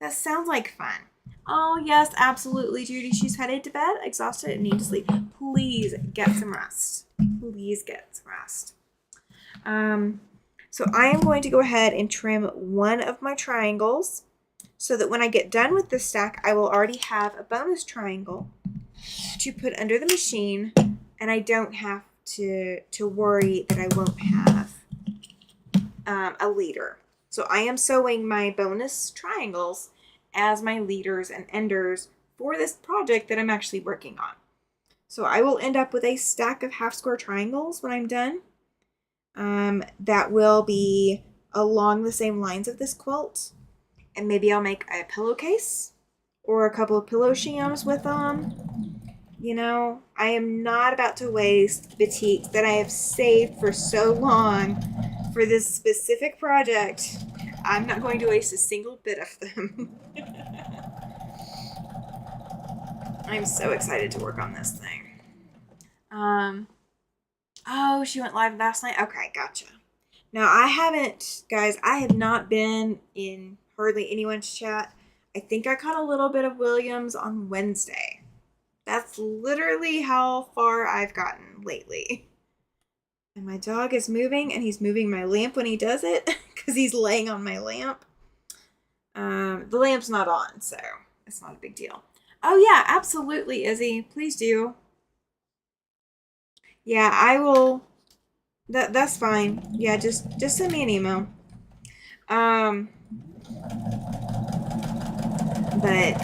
That sounds like fun. Oh, yes, absolutely, Judy. She's headed to bed, exhausted, and needs to sleep. Please get some rest. Please get some rest. So I am going to go ahead and trim one of my triangles so that when I get done with this stack, I will already have a bonus triangle to put under the machine, and I don't have to worry that I won't have a leader. So I am sewing my bonus triangles as my leaders and enders for this project that I'm actually working on. So I will end up with a stack of half square triangles when I'm done. That will be along the same lines of this quilt. And maybe I'll make a pillowcase or a couple of pillow shiams with them. You know, I am not about to waste batiks that I have saved for so long for this specific project. I'm not going to waste a single bit of them. I'm so excited to work on this thing. Oh, she went live last night? Okay, gotcha. Now, I have not been in hardly anyone to chat. I think I caught a little bit of Williams on Wednesday. That's literally how far I've gotten lately. And my dog is moving, and he's moving my lamp when he does it because he's laying on my lamp. The lamp's not on, so it's not a big deal. Oh yeah, absolutely, Izzy. Please do. Yeah, I will. That's fine. Yeah, just send me an email. But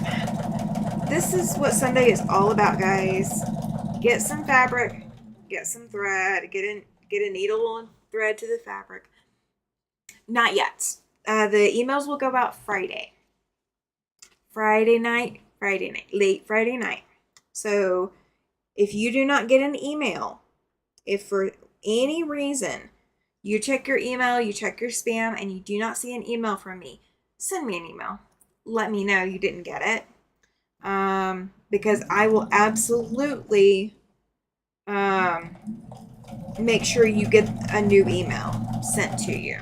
this is what Sunday is all about, guys. Get some fabric, get some thread, get a needle and thread to the fabric. Not yet. The emails will go out Friday. Friday night, late Friday night. So if you do not get an email, if for any reason you check your email, you check your spam, and you do not see an email from me, send me an email. Let me know you didn't get it. Because I will absolutely make sure you get a new email sent to you.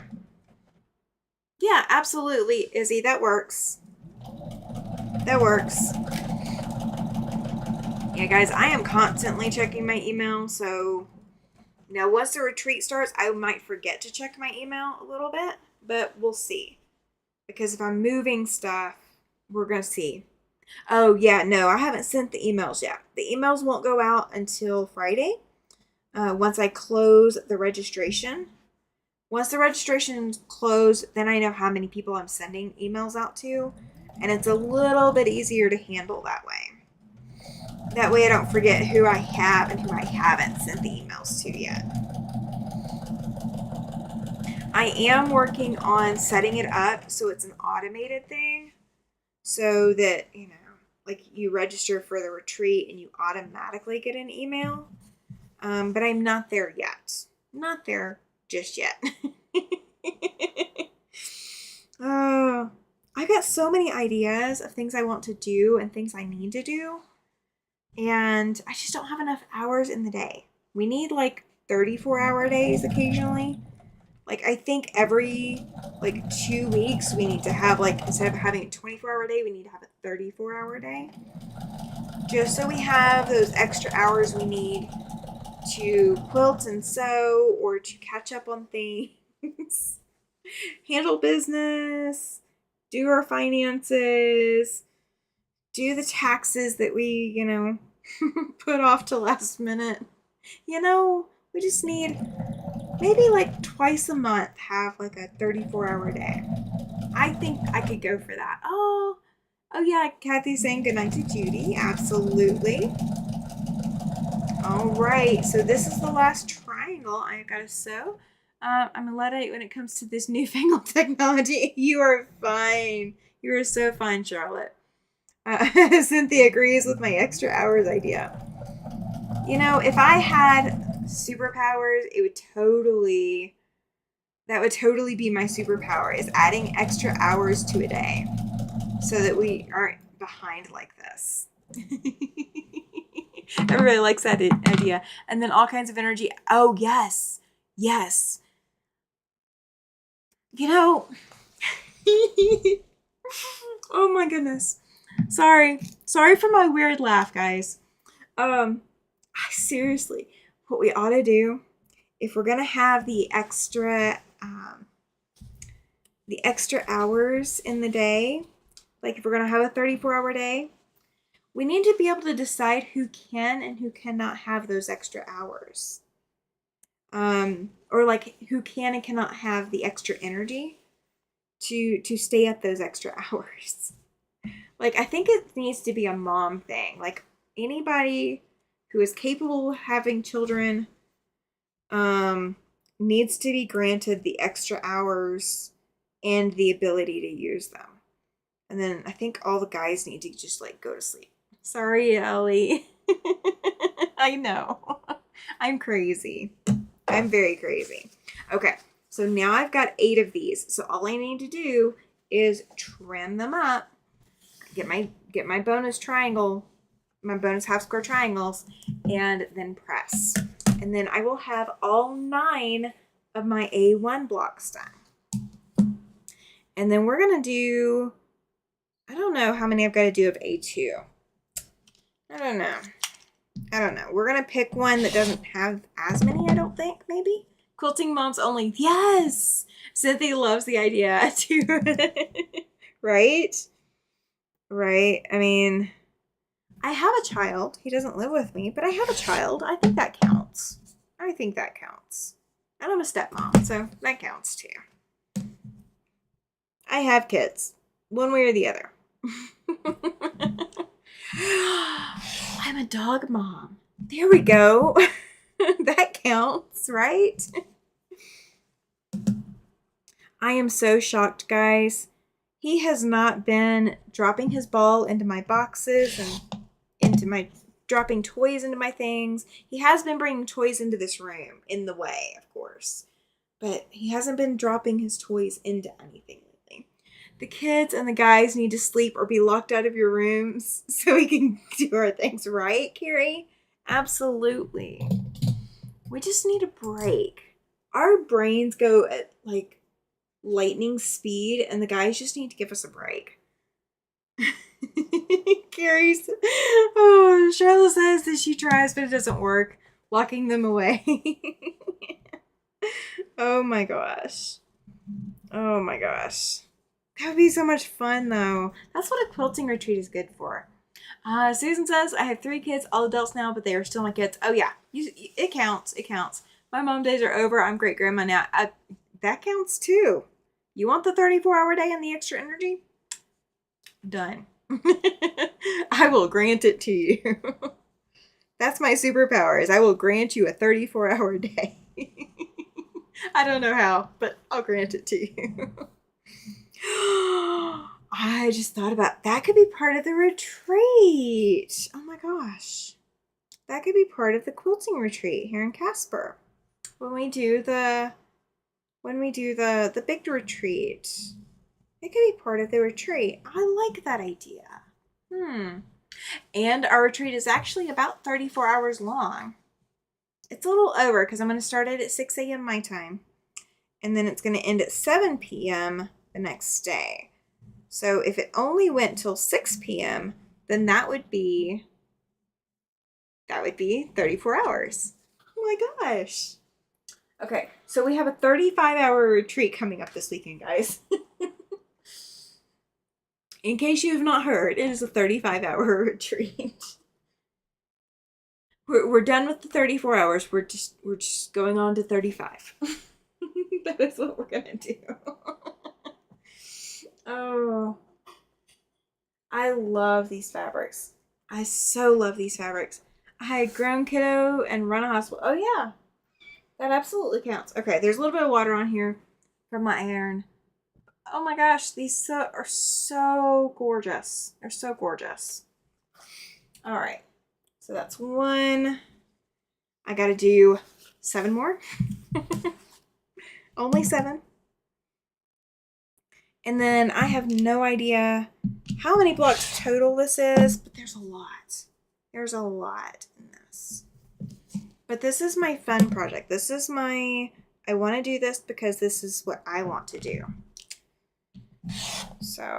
Yeah, absolutely, Izzy. That works. That works. Yeah, guys, I am constantly checking my email. So, once the retreat starts, I might forget to check my email a little bit, but we'll see. Because if I'm moving stuff, we're going to see. Oh, yeah, no, I haven't sent the emails yet. The emails won't go out until Friday. Once I close the registration. Once the registration's closed, then I know how many people I'm sending emails out to. And it's a little bit easier to handle that way. That way I don't forget who I have and who I haven't sent the emails to yet. I am working on setting it up so it's an automated thing. So that, like you register for the retreat and you automatically get an email. But I'm not there yet. Not there just yet. Oh, I got so many ideas of things I want to do and things I need to do. And I just don't have enough hours in the day. We need like 34-hour days occasionally. Like I think every 2 weeks we need to have instead of having a 24-hour day, we need to have a 34-hour day. Just so we have those extra hours we need to quilt and sew or to catch up on things, handle business, do our finances, do the taxes that we, put off to last minute. We just need maybe twice a month have a 34-hour day. I think I could go for that. Oh yeah, Kathy's saying goodnight to Judy. Absolutely. All right, so this is the last triangle I gotta sew. I'm a Luddite when it comes to this newfangled technology. You are fine. You are so fine, Charlotte. Cynthia agrees with my extra hours idea. If I had superpowers, that would totally be my superpower, is adding extra hours to a day so that we aren't behind like this. Everybody likes that idea. And then all kinds of energy. Oh, yes. Yes. Oh my goodness. Sorry for my weird laugh, guys. Seriously, what we ought to do, if we're gonna have the extra hours in the day, if we're gonna have a 34-hour day, we need to be able to decide who can and who cannot have those extra hours. Or who can and cannot have the extra energy to stay at those extra hours. I think it needs to be a mom thing. Anybody who is capable of having children needs to be granted the extra hours and the ability to use them. And then I think all the guys need to just go to sleep. Sorry, Ellie. I know. I'm crazy. I'm very crazy. Okay, so now I've got 8 of these. So all I need to do is trim them up, get my bonus triangle, my bonus half square triangles, and then press. And then I will have all 9 of my A1 blocks done. And then we're going to do, I don't know how many I've got to do of A2. I don't know. We're going to pick one that doesn't have as many, I don't think, maybe. Quilting moms only. Yes! Cynthia loves the idea too. Right? Right? I mean, I have a child. He doesn't live with me, but I have a child. I think that counts. And I'm a stepmom, so that counts too. I have kids, one way or the other. I'm a dog mom. There we go. That counts, right? I am so shocked, guys. He has not been dropping his ball into my boxes and dropping toys into my things. He has been bringing toys into this room, in the way, of course. But he hasn't been dropping his toys into anything lately. The kids and the guys need to sleep or be locked out of your rooms so we can do our things, right, Carrie? Absolutely. We just need a break. Our brains go at like lightning speed, and the guys just need to give us a break. Carrie's, Charlotte says that she tries, but it doesn't work. Locking them away. Oh my gosh. That would be so much fun, though. That's what a quilting retreat is good for. Susan says, I have 3 kids, all adults now, but they are still my kids. Oh, yeah. It counts. My mom days are over. I'm great grandma now. That counts, too. You want the 34-hour day and the extra energy? Done. I will grant it to you. That's my superpower, is I will grant you a 34-hour day. I don't know how, but I'll grant it to you. I just thought about that could be part of the retreat. Oh my gosh. That could be part of the quilting retreat here in Casper. When we do the big retreat. It could be part of the retreat. I like that idea. And our retreat is actually about 34 hours long. It's a little over because I'm going to start it at 6 a.m. my time. And then it's going to end at 7 p.m. the next day. So if it only went till 6 p.m., then that would be 34 hours. Oh my gosh. Okay, so we have a 35-hour retreat coming up this weekend, guys. In case you have not heard, it is a 35-hour retreat. We're done with the 34 hours. We're just going on to 35. That is what we're gonna do. Oh, I love these fabrics. I so love these fabrics. I had grown kiddo and run a hospital. Oh yeah, that absolutely counts. Okay, there's a little bit of water on here from my iron. Oh my gosh, these are so gorgeous. They're so gorgeous. All right, so that's 1. I gotta do 7 more. Only 7. And then I have no idea how many blocks total this is, but there's a lot. There's a lot in this. But this is my fun project. I want to do this because this is what I want to do. So,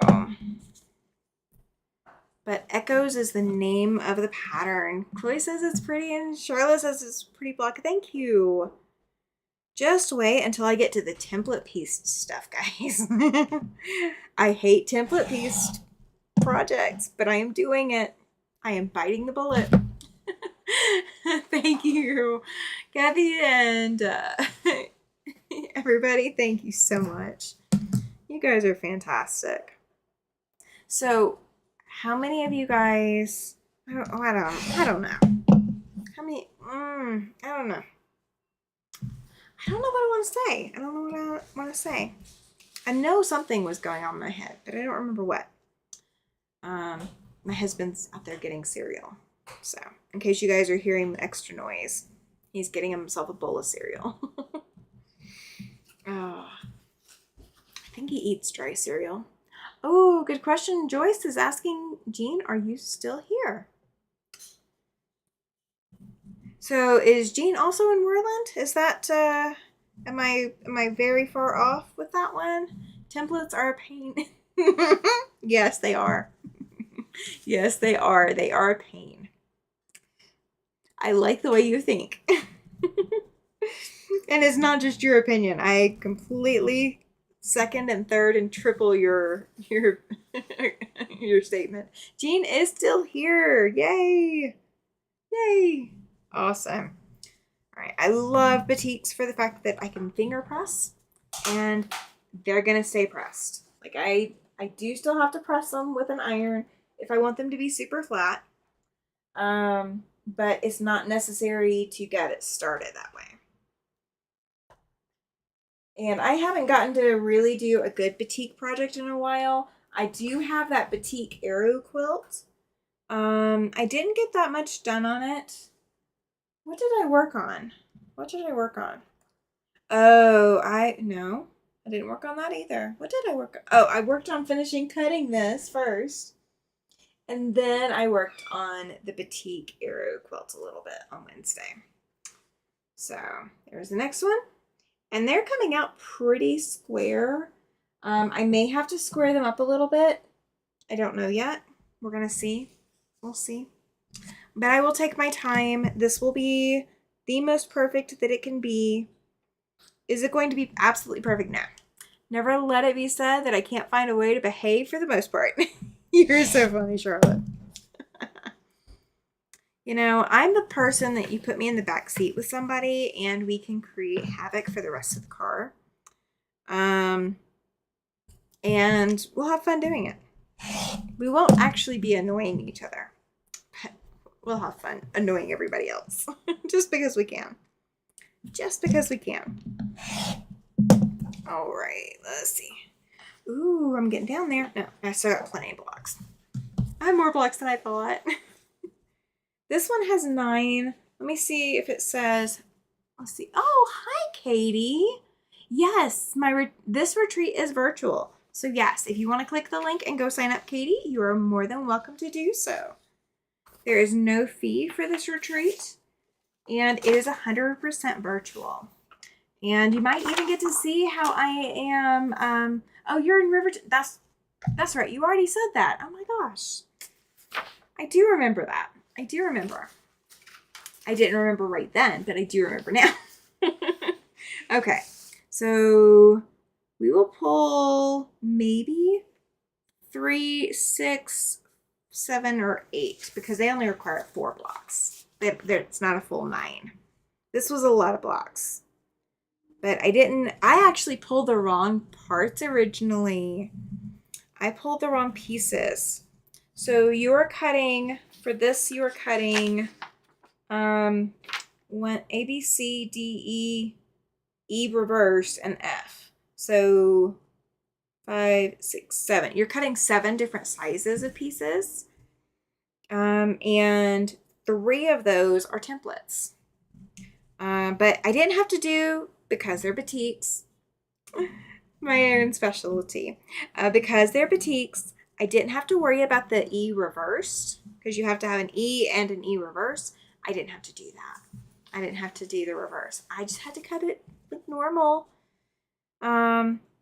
but Echoes is the name of the pattern. Chloe says it's pretty and Charlotte says it's pretty block. Thank you. Just wait until I get to the template piece stuff, guys. I hate template piece projects, but I am doing it. I am biting the bullet. Thank you, Kathy and everybody. Thank you so much. You guys are fantastic. So, how many of you guys? I don't know. How many? I don't know. I don't know what I want to say. I don't know what I want to say. I know something was going on in my head, but I don't remember what. My husband's out there getting cereal. So, in case you guys are hearing extra noise, he's getting himself a bowl of cereal. Oh, I think he eats dry cereal. Oh, good question. Joyce is asking, Jean, are you still here? So is Jean also in Moreland? Is that am I very far off with that one? Templates are a pain. Yes, they are. Yes, they are. They are a pain. I like the way you think. And it's not just your opinion. I completely second and third and triple your your statement. Jean is still here. Yay. Yay. Awesome. All right. I love batiks for the fact that I can finger press and they're going to stay pressed. Like I do still have to press them with an iron if I want them to be super flat. But it's not necessary to get it started that way. And I haven't gotten to really do a good batik project in a while. I do have that batik arrow quilt. I didn't get that much done on it. What did I work on? What did I work on? Oh, no, I didn't work on that either. What did I work on? Oh, I worked on finishing cutting this first. And then I worked on the batik arrow quilt a little bit on Wednesday. So there's the next one. And they're coming out pretty square. I may have to square them up a little bit. I don't know yet. We're going to see. We'll see. But I will take my time. This will be the most perfect that it can be. Is it going to be absolutely perfect? No. Never let it be said that I can't find a way to behave for the most part. You're so funny, Charlotte. You know, I'm the person that you put me in the back seat with somebody and we can create havoc for the rest of the car. And we'll have fun doing it. We won't actually be annoying each other. But we'll have fun annoying everybody else. Just because we can. Just because we can. All right, let's see. Ooh, I'm getting down there. No, I still got plenty of blocks. I have more blocks than I thought. This one has 9. Let me see if it says, let's see. Oh, hi, Katie. Yes, this retreat is virtual. So yes, if you want to click the link and go sign up, Katie, you are more than welcome to do so. There is no fee for this retreat, and it is 100% virtual. And you might even get to see how I am. Oh, you're in Riverton. That's right. You already said that. Oh my gosh. I do remember that. I do remember. I didn't remember right then, but I do remember now. Okay. So we will pull maybe 3, 6, 7, or 8 because they only require 4 blocks. It's not a full 9. This was a lot of blocks. But I actually pulled the wrong parts originally. I pulled the wrong pieces. So for this you are cutting A, B, C, D, E reverse, and F. So 5, 6, 7. You're cutting 7 different sizes of pieces. And 3 of those are templates. But I didn't have to do, because they're batiks, my own specialty. Because they're batiks, I didn't have to worry about the E reversed, because you have to have an E and an E reverse. I didn't have to do that. I didn't have to do the reverse. I just had to cut it like normal.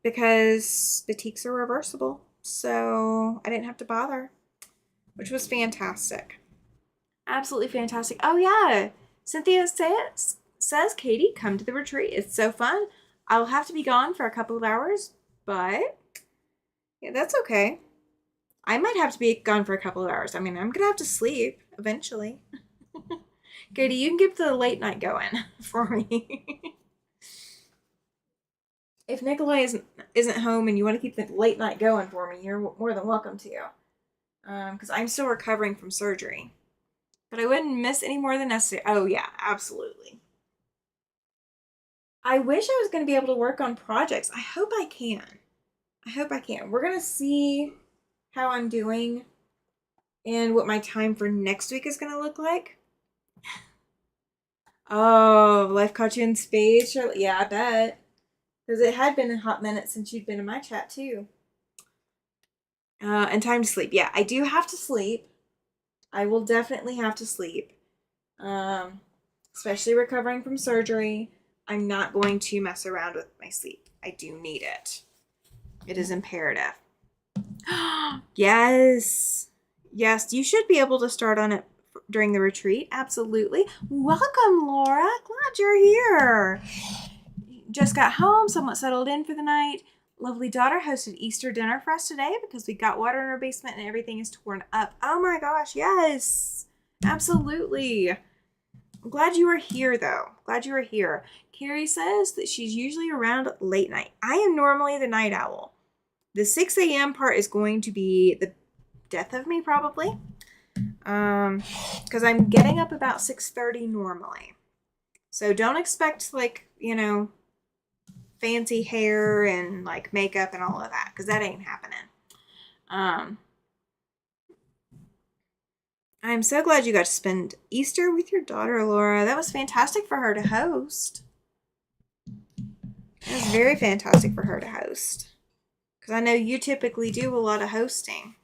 Because batiks are reversible. So I didn't have to bother, which was fantastic. Absolutely fantastic. Oh yeah. Cynthia says, Katie, come to the retreat. It's so fun. I'll have to be gone for a couple of hours, but yeah, that's okay. I might have to be gone for a couple of hours. I mean, I'm going to have to sleep eventually. Katie, you can get the late night going for me. If Nikolai isn't home and you want to keep the late night going for me, you're more than welcome to. Because I'm still recovering from surgery. But I wouldn't miss any more than necessary. Oh, yeah, absolutely. I wish I was going to be able to work on projects. I hope I can. We're going to see how I'm doing and what my time for next week is going to look like. Oh, life caught you in spades, Charlotte? Yeah, I bet. Because it had been a hot minute since you'd been in my chat, too. And time to sleep. Yeah, I do have to sleep. I will definitely have to sleep. Especially recovering from surgery. I'm not going to mess around with my sleep. I do need it. It is imperative. Yes. Yes, you should be able to start on it during the retreat. Absolutely. Welcome, Laura. Glad you're here. Just got home, somewhat settled in for the night. Lovely daughter hosted Easter dinner for us today because we got water in our basement and everything is torn up. Oh my gosh, yes. Absolutely. I'm glad you are here, though. Glad you are here. Carrie says that she's usually around late night. I am normally the night owl. The 6 a.m. part is going to be the death of me, probably. Because I'm getting up about 6:30 normally. So don't expect, like, you know, fancy hair and, like, makeup and all of that. Because that ain't happening. I'm so glad you got to spend Easter with your daughter, Laura. That was fantastic for her to host. It was very fantastic for her to host. Because I know you typically do a lot of hosting.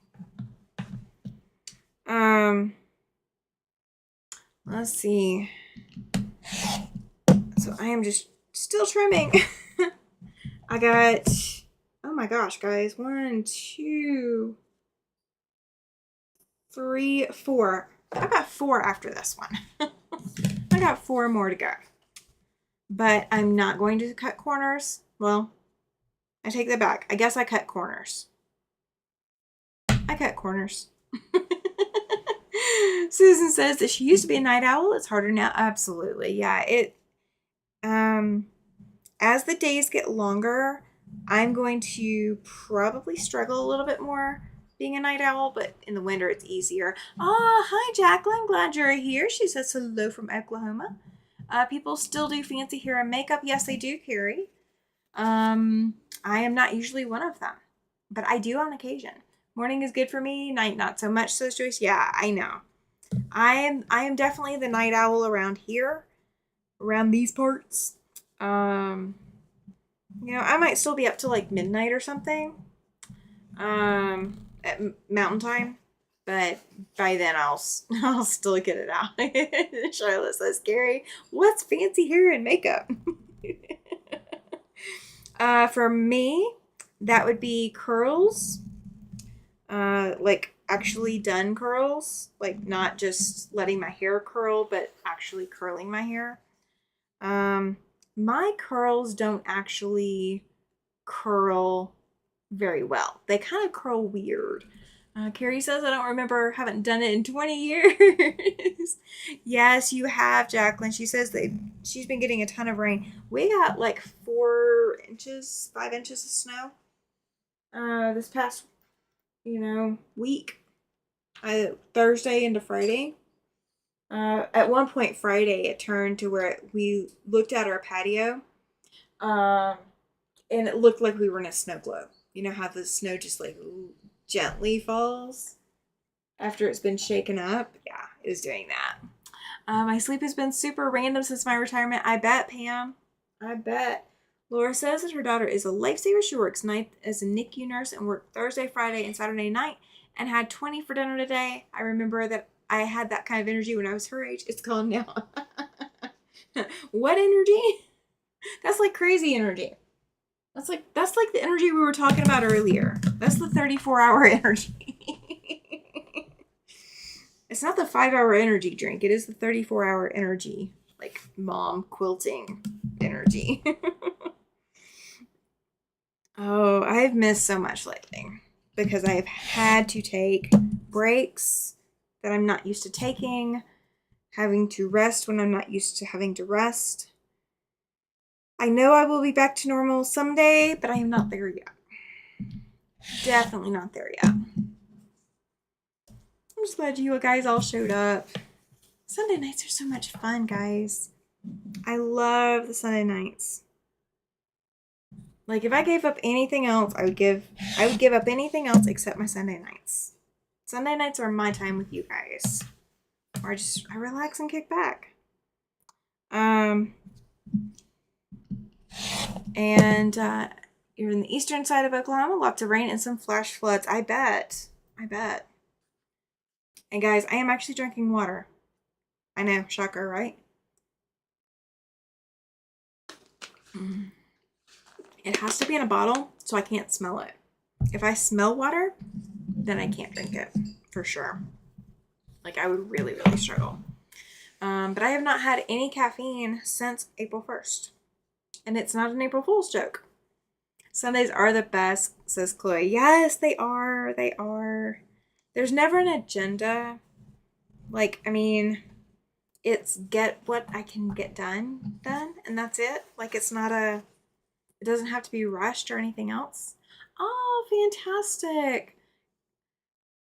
Let's see. So I am just still trimming. I got, oh my gosh, guys. 1, 2, 3, 4. I got 4 after this one. I got 4 more to go. But I'm not going to cut corners. Well, I take that back. I guess I cut corners. I cut corners. Susan says that she used to be a night owl. It's harder now. Absolutely. Yeah, as the days get longer, I'm going to probably struggle a little bit more being a night owl, but in the winter it's easier. Hi Jacqueline, glad you're here. She says hello from Oklahoma. People still do fancy hair and makeup. Yes, they do, Carrie. I am not usually one of them, but I do on occasion. Morning is good for me, night not so much, says Joyce. Yeah, I know. I am definitely the night owl around here, around these parts. You know, I might still be up to like midnight or something, at mountain time, but by then I'll still get it out. Charlotte says, Gary, what's fancy hair and makeup? For me, that would be curls, like actually done curls, like not just letting my hair curl, but actually curling my hair. My curls don't actually curl very well. They kind of curl weird. Carrie says, I don't remember, haven't done it in 20 years. Yes, you have, Jacqueline. She says that she's been getting a ton of rain. We got like 4 inches, 5 inches of snow this past, week. Thursday into Friday. At one point Friday, it turned to where we looked at our patio, and it looked like we were in a snow globe. You know how the snow just like gently falls after it's been shaken up? Yeah, it was doing that. My sleep has been super random since my retirement. I bet, Pam. I bet. Laura says that her daughter is a lifesaver. She works night as a NICU nurse and worked Thursday, Friday, and Saturday night and had 20 for dinner today. I remember that I had that kind of energy when I was her age. It's gone now. What energy? That's like crazy energy. That's like the energy we were talking about earlier. That's the 34-hour energy. It's not the 5-hour energy drink. It is the 34-hour energy, like mom quilting energy. Oh, I've missed so much lately because I've had to take breaks that I'm not used to taking, having to rest when I'm not used to having to rest. I know I will be back to normal someday, but I am not there yet. Definitely not there yet. I'm just glad you guys all showed up. Sunday nights are so much fun, guys. I love the Sunday nights. Like, if I gave up anything else, I would give up anything else except my Sunday nights. Sunday nights are my time with you guys. Or I relax and kick back. And you're in the eastern side of Oklahoma, lots of rain and some flash floods. I bet. And guys, I am actually drinking water. I know, shocker, right? It has to be in a bottle so I can't smell it. If I smell water, then I can't drink it for sure. Like I would really, really struggle. But I have not had any caffeine since April 1st. And it's not an April Fool's joke. Sundays are the best, says Chloe. Yes, they are. They are. There's never an agenda. Like, I mean, it's get what I can get done, and that's it. Like, it's not a, it doesn't have to be rushed or anything else. Oh, fantastic.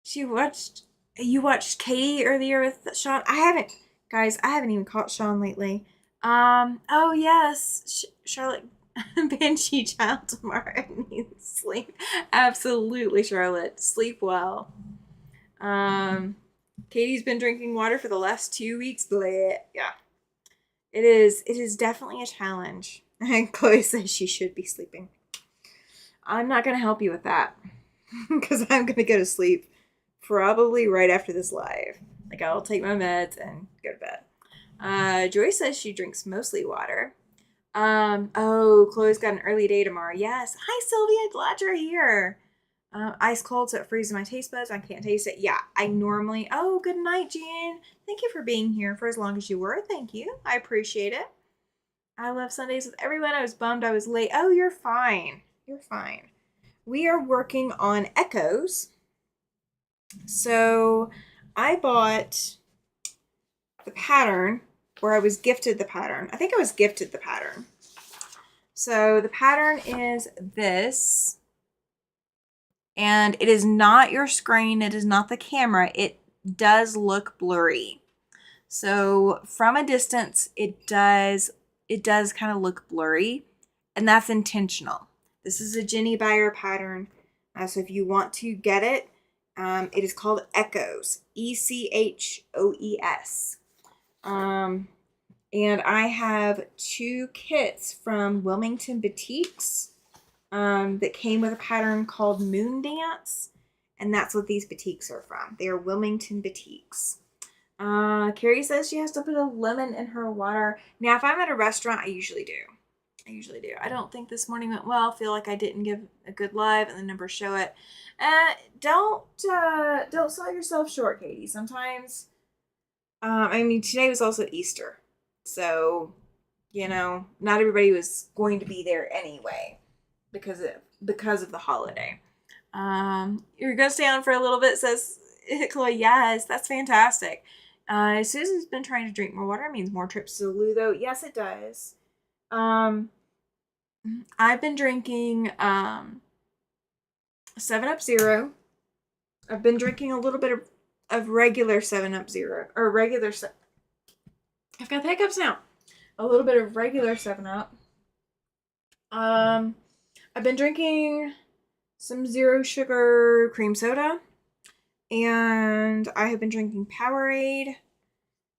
You watched Katie earlier with Sean? I haven't, guys, I haven't even caught Sean lately. Oh yes, Charlotte Banshee child tomorrow needs sleep. Absolutely, Charlotte. Sleep well. Katie's been drinking water for the last 2 weeks. Bleh. Yeah. It is definitely a challenge. And Chloe says she should be sleeping. I'm not gonna help you with that. Because I'm gonna go to sleep probably right after this live. Like I'll take my meds and go to bed. Joy says she drinks mostly water. Oh, Chloe's got an early day tomorrow. Yes. Hi, Sylvia. Glad you're here. Ice cold, so it freezes my taste buds. I can't taste it. Yeah, I normally. Oh, good night, Jean. Thank you for being here for as long as you were. Thank you. I appreciate it. I love Sundays with everyone. I was bummed I was late. Oh, you're fine. You're fine. We are working on echoes. So I bought the pattern, or I was gifted the pattern. I think I was gifted the pattern. So the pattern is this. And it is not your screen. It is not the camera. It does look blurry. So from a distance, it does kind of look blurry. And that's intentional. This is a Jenny Beyer pattern. So if you want to get it, it is called Echoes. Echoes. And I have 2 kits from Wilmington Boutiques that came with a pattern called Moon Dance. And that's what these boutiques are from. They are Wilmington Boutiques. Carrie says she has to put a lemon in her water. Now, if I'm at a restaurant, I usually do. I don't think this morning went well. I feel like I didn't give a good live and the numbers show it. Don't sell yourself short, Katie. Sometimes, I mean, today was also Easter. So, not everybody was going to be there anyway because of the holiday. You're going to stay on for a little bit, says Chloe. Yes, that's fantastic. Susan's been trying to drink more water. It means more trips to the loo, though. Yes, it does. I've been drinking 7-Up Zero. I've been drinking a little bit of regular 7-Up Zero. Or regular... I've got the hiccups now. A little bit of regular 7-Up. I've been drinking some zero sugar cream soda. And I have been drinking Powerade.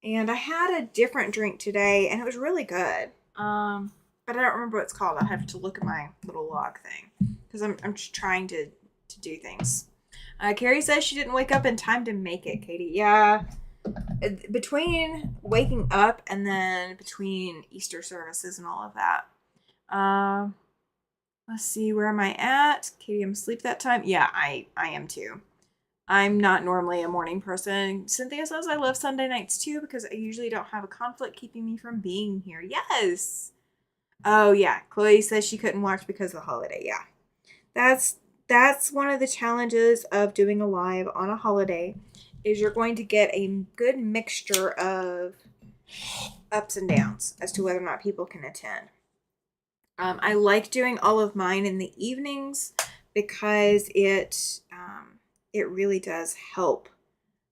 And I had a different drink today, and it was really good. But I don't remember what it's called. I'll have to look at my little log thing. Because I'm just trying to do things. Carrie says she didn't wake up in time to make it, Katie. Yeah. Between waking up and then between Easter services and all of that. Let's see, where am I at? Katie, I'm asleep that time? Yeah, I am too. I'm not normally a morning person. Cynthia says I love Sunday nights too because I usually don't have a conflict keeping me from being here. Yes. Oh yeah. Chloe says she couldn't watch because of the holiday. Yeah. That's one of the challenges of doing a live on a holiday is you're going to get a good mixture of ups and downs as to whether or not people can attend. I like doing all of mine in the evenings because it really does help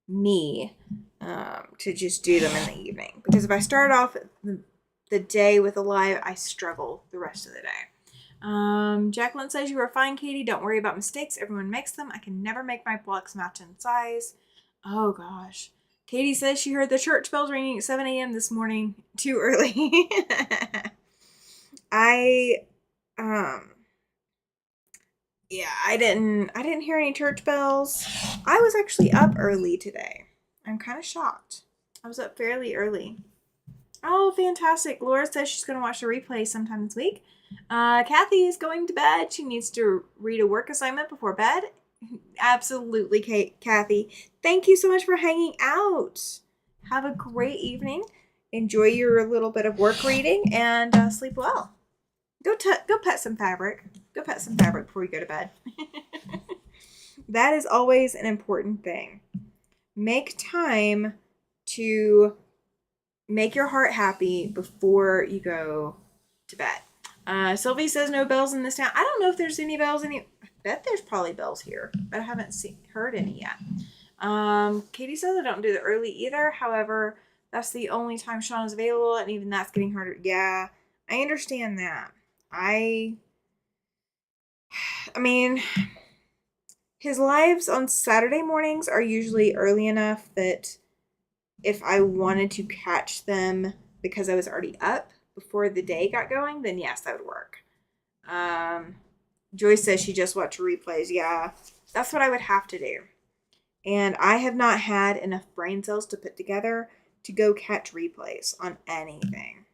me to just do them in the evening. Because if I start off the day with a live, I struggle the rest of the day. Jacqueline says you are fine, Katie. Don't worry about mistakes. Everyone makes them. I can never make my blocks match in size. Oh, gosh. Katie says she heard the church bells ringing at 7 a.m. this morning. Too early. I didn't hear any church bells. I was actually up early today. I'm kind of shocked. I was up fairly early. Oh, fantastic. Laura says she's going to watch the replay sometime this week. Kathy is going to bed. She needs to read a work assignment before bed. Absolutely, Kathy. Thank you so much for hanging out. Have a great evening. Enjoy your little bit of work reading and sleep well. Go pet some fabric. Go pet some fabric before you go to bed. That is always an important thing. Make time to make your heart happy before you go to bed. Sylvie says no bells in this town. I don't know if there's any bells I bet there's probably bells here, but I haven't heard any yet. Katie says I don't do the early either. However, that's the only time Sean is available, and even that's getting harder. Yeah, I understand that. I mean, his lives on Saturday mornings are usually early enough that if I wanted to catch them because I was already up before the day got going, then yes, that would work. Joyce says she just watched replays. Yeah, that's what I would have to do. And I have not had enough brain cells to put together to go catch replays on anything.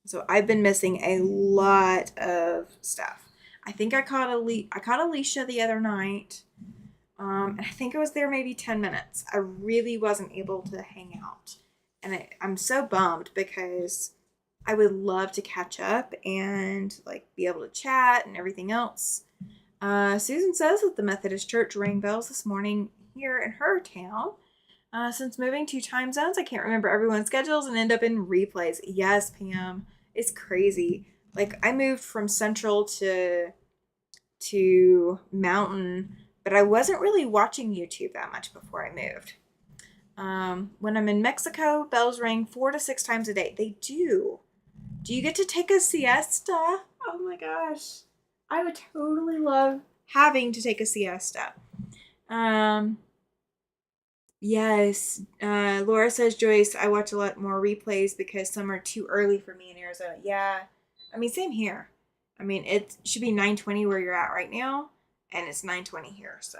So I've been missing a lot of stuff. I think I caught Alicia the other night. And I think I was there maybe 10 minutes. I really wasn't able to hang out. And I'm so bummed because I would love to catch up and like be able to chat and everything else. Susan says that the Methodist Church rang bells this morning here in her town. Since moving to time zones, I can't remember everyone's schedules and end up in replays. Yes, Pam. It's crazy. Like I moved from Central to Mountain, but I wasn't really watching YouTube that much before I moved. When I'm in Mexico, bells ring 4 to 6 times a day. They do. Do you get to take a siesta? Oh my gosh. I would totally love having to take a siesta. Yes. Laura says, Joyce, I watch a lot more replays because some are too early for me in Arizona. Yeah. I mean, same here. I mean, it should be 9:20 where you're at right now, and it's 9:20 here, so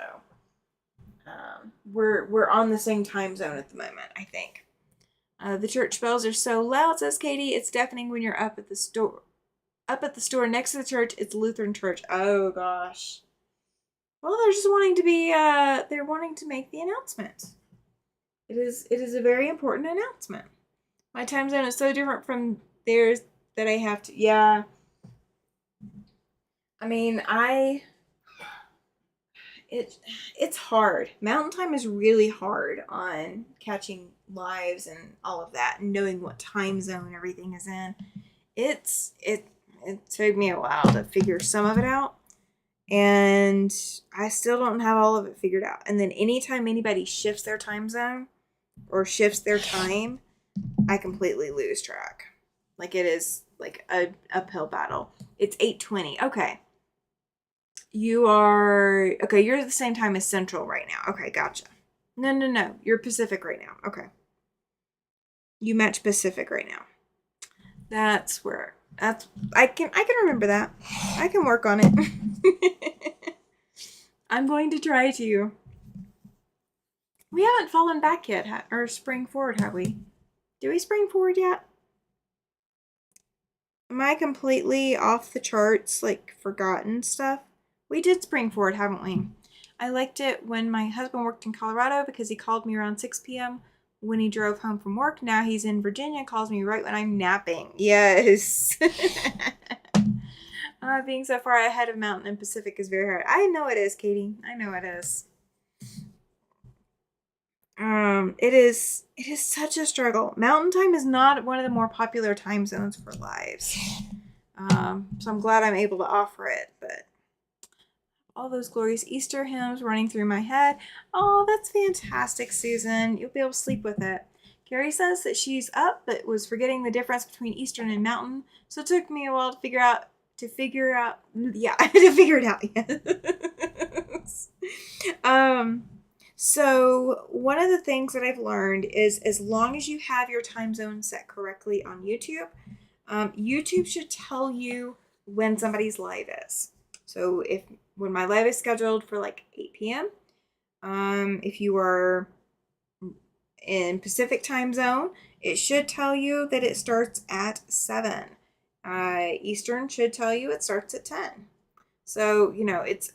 we're on the same time zone at the moment, I think. The church bells are so loud, says Katie. It's deafening when you're up at the store. Up at the store next to the church, it's Lutheran church. Oh gosh. Well, they're just wanting to be. They're wanting to make the announcement. It is a very important announcement. My time zone is so different from theirs that I have to. Yeah. I mean, it's hard. Mountain time is really hard on catching lives and all of that, and knowing what time zone everything is in. It took me a while to figure some of it out, and I still don't have all of it figured out. And then anytime anybody shifts their time zone or shifts their time, I completely lose track. Like it is like a uphill battle. It's 8:20. Okay. You're the same time as Central right now. Okay, gotcha. No. You're Pacific right now. Okay. You match Pacific right now. I can remember that. I can work on it. I'm going to try to. We haven't fallen back yet, or spring forward, have we? Do we spring forward yet? Am I completely off the charts, like forgotten stuff? We did spring forward, haven't we? I liked it when my husband worked in Colorado because he called me around 6 p.m. when he drove home from work. Now he's in Virginia, calls me right when I'm napping. Yes. Being so far ahead of Mountain and Pacific is very hard. I know it is, Katie. I know it is. It is such a struggle. Mountain time is not one of the more popular time zones for lives. So I'm glad I'm able to offer it, but all those glorious Easter hymns running through my head. Oh, that's fantastic, Susan. You'll be able to sleep with it. Carrie says that she's up, but was forgetting the difference between Eastern and Mountain, so it took me a while to figure it out. Yes. So one of the things that I've learned is as long as you have your time zone set correctly on YouTube, YouTube should tell you when somebody's live is. So when my live is scheduled for like 8 p.m., if you are in Pacific time zone, it should tell you that it starts at 7. Eastern should tell you it starts at 10. So, you know, it's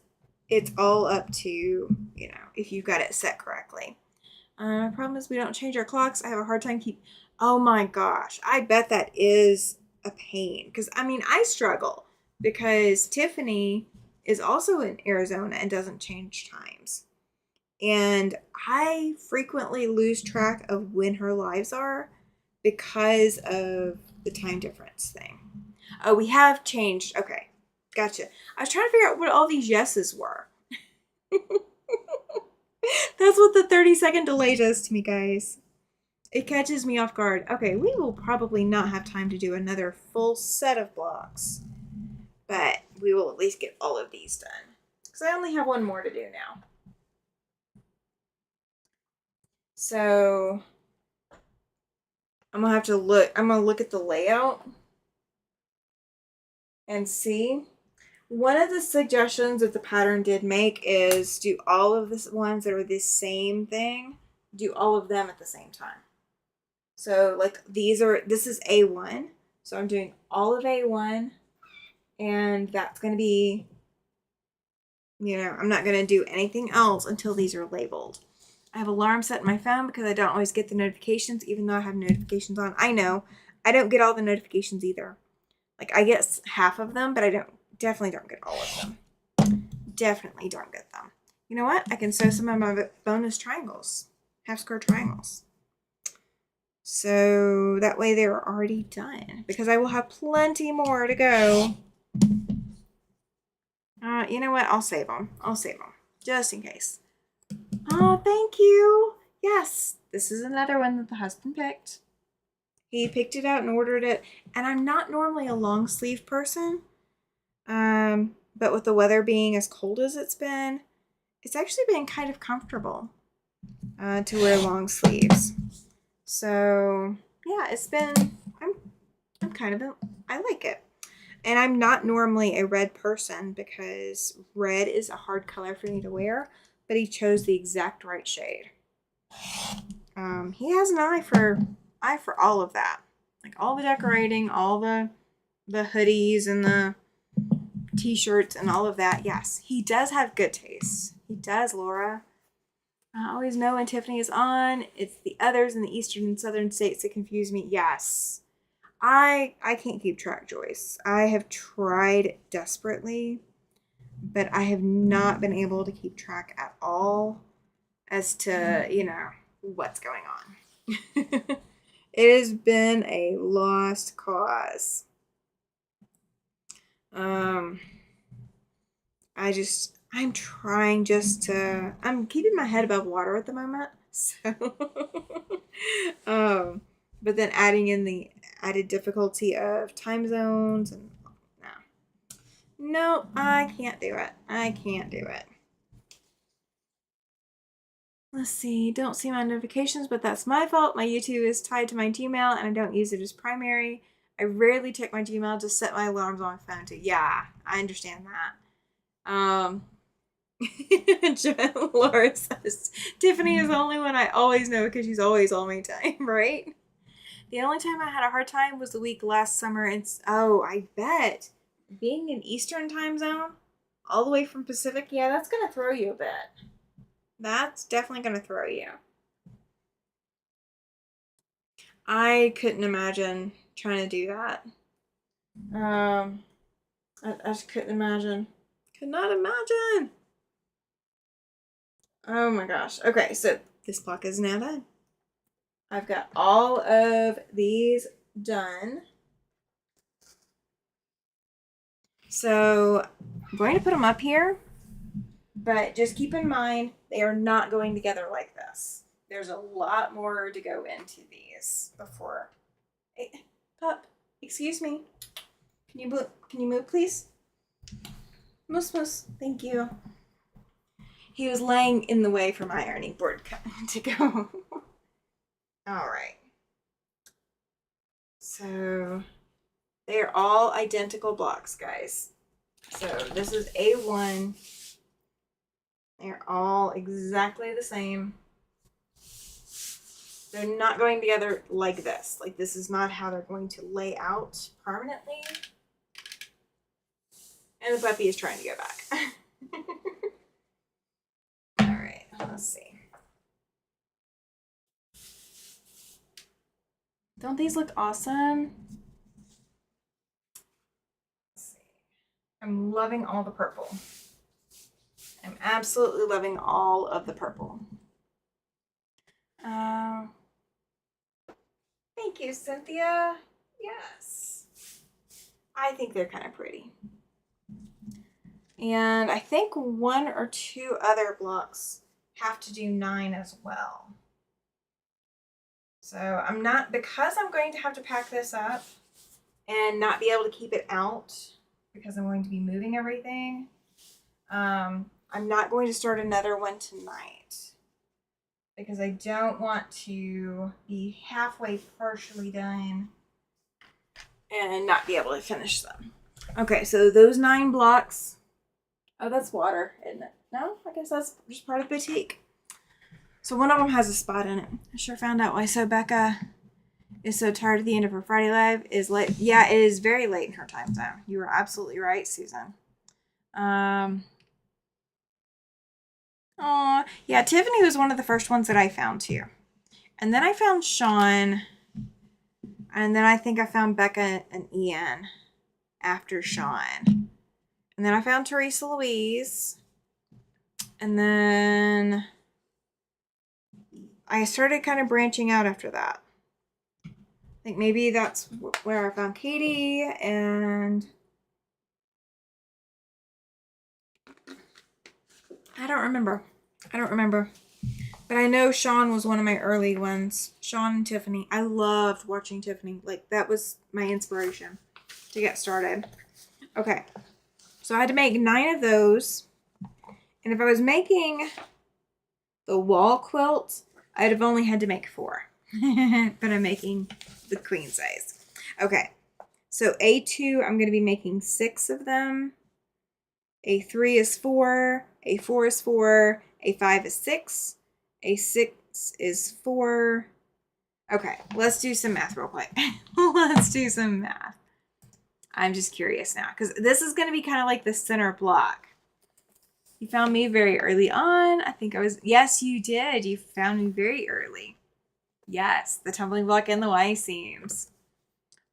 all up to, you know, if you've got it set correctly. Problem is we don't change our clocks. I have a hard time oh my gosh. I bet that is a pain. Because, I mean, I struggle because Tiffany is also in Arizona and doesn't change times. And I frequently lose track of when her lives are because of the time difference thing. Oh, we have changed. Okay. Gotcha. I was trying to figure out what all these yeses were. That's what the 30-second delay does to me, guys. It catches me off guard. Okay, we will probably not have time to do another full set of blocks, but we will at least get all of these done. Because I only have one more to do now. So I'm gonna have to look. I'm gonna look at the layout and see. One of the suggestions that the pattern did make is do all of the ones that are the same thing, do all of them at the same time. So like this is A1. So I'm doing all of A1 and that's going to be, you know, I'm not going to do anything else until these are labeled. I have alarm set in my phone because I don't always get the notifications, even though I have notifications on. I know I don't get all the notifications either. Like I get half of them, but definitely don't get all of them. Definitely don't get them. You know what? I can sew some of my bonus triangles, half square triangles. So that way they're already done because I will have plenty more to go. You know what? I'll save them. I'll save them just in case. Oh, thank you. Yes, this is another one that the husband picked. He picked it out and ordered it. And I'm not normally a long sleeve person. But with the weather being as cold as it's been, it's actually been kind of comfortable to wear long sleeves. So yeah, it's been, I'm kind of, I like it. And I'm not normally a red person because red is a hard color for me to wear, but he chose the exact right shade. He has an eye for all of that. Like all the decorating, all the hoodies and the t-shirts and all of that. Yes, he does have good taste. He does, Laura. I always know when Tiffany is on. It's the others in the eastern and southern states that confuse me. Yes. I can't keep track, Joyce. I have tried desperately, but I have not been able to keep track at all as to, you know, what's going on. It has been a lost cause. I'm trying just to, I'm keeping my head above water at the moment. So, but then adding in the added difficulty of time zones and no, I can't do it. I can't do it. Let's see. Don't see my notifications, but that's my fault. My YouTube is tied to my Gmail and I don't use it as primary. I rarely check my Gmail, just set my alarms on my phone too. Yeah, I understand that. Laura says, Tiffany is the only one I always know because she's always on my time, right? The only time I had a hard time was the week last summer. And oh, I bet. Being in Eastern time zone, all the way from Pacific, yeah, that's going to throw you a bit. That's definitely going to throw you. I couldn't imagine trying to do that. I just couldn't imagine. Could not imagine. Oh my gosh. Okay, so this block is now done. I've got all of these done. So I'm going to put them up here, but just keep in mind they are not going together like this. There's a lot more to go into these before. Hey, pup, excuse me. Can you move, please? Moose, moose. Thank you. He was laying in the way for my ironing board to go. All right. So they're all identical blocks, guys. So this is A1. They're all exactly the same. They're not going together like this. Like this is not how they're going to lay out permanently. And the puppy is trying to go back. All right, let's see. Don't these look awesome? Let's see. I'm loving all the purple. I'm absolutely loving all of the purple. Thank you, Cynthia. Yes. I think they're kind of pretty. And I think 1 or 2 other blocks have to do 9 as well. So I'm not, because I'm going to have to pack this up and not be able to keep it out because I'm going to be moving everything. I'm not going to start another one tonight because I don't want to be halfway partially done and not be able to finish them. Okay, so those 9 blocks. Oh, that's water, isn't it? No, I guess that's just part of the boutique. So one of them has a spot in it. I sure found out why So Becca is so tired at the end of her Friday live. Is late. Yeah, it is very late in her time zone. You were absolutely right, Susan. Oh, yeah, Tiffany was one of the first ones that I found too. And then I found Sean. And then I think I found Becca and Ian after Sean. And then I found Teresa Louise. And then I started kind of branching out after that. I think maybe that's where I found Katie and I don't remember. But I know Sean was one of my early ones. Sean and Tiffany. I loved watching Tiffany. Like that was my inspiration to get started. Okay. So I had to make 9 of those. And if I was making the wall quilt, I'd have only had to make 4. But I'm making the queen size. Okay. So A2, I'm going to be making 6 of them. A3 is 4. A4 is 4. A5 is 6. A6 is 4. Okay, let's do some math real quick. Let's do some math. I'm just curious now because this is going to be kind of like the center block. You found me very early on. I think I was, yes, you did. You found me very early. Yes, the tumbling block and the Y seams.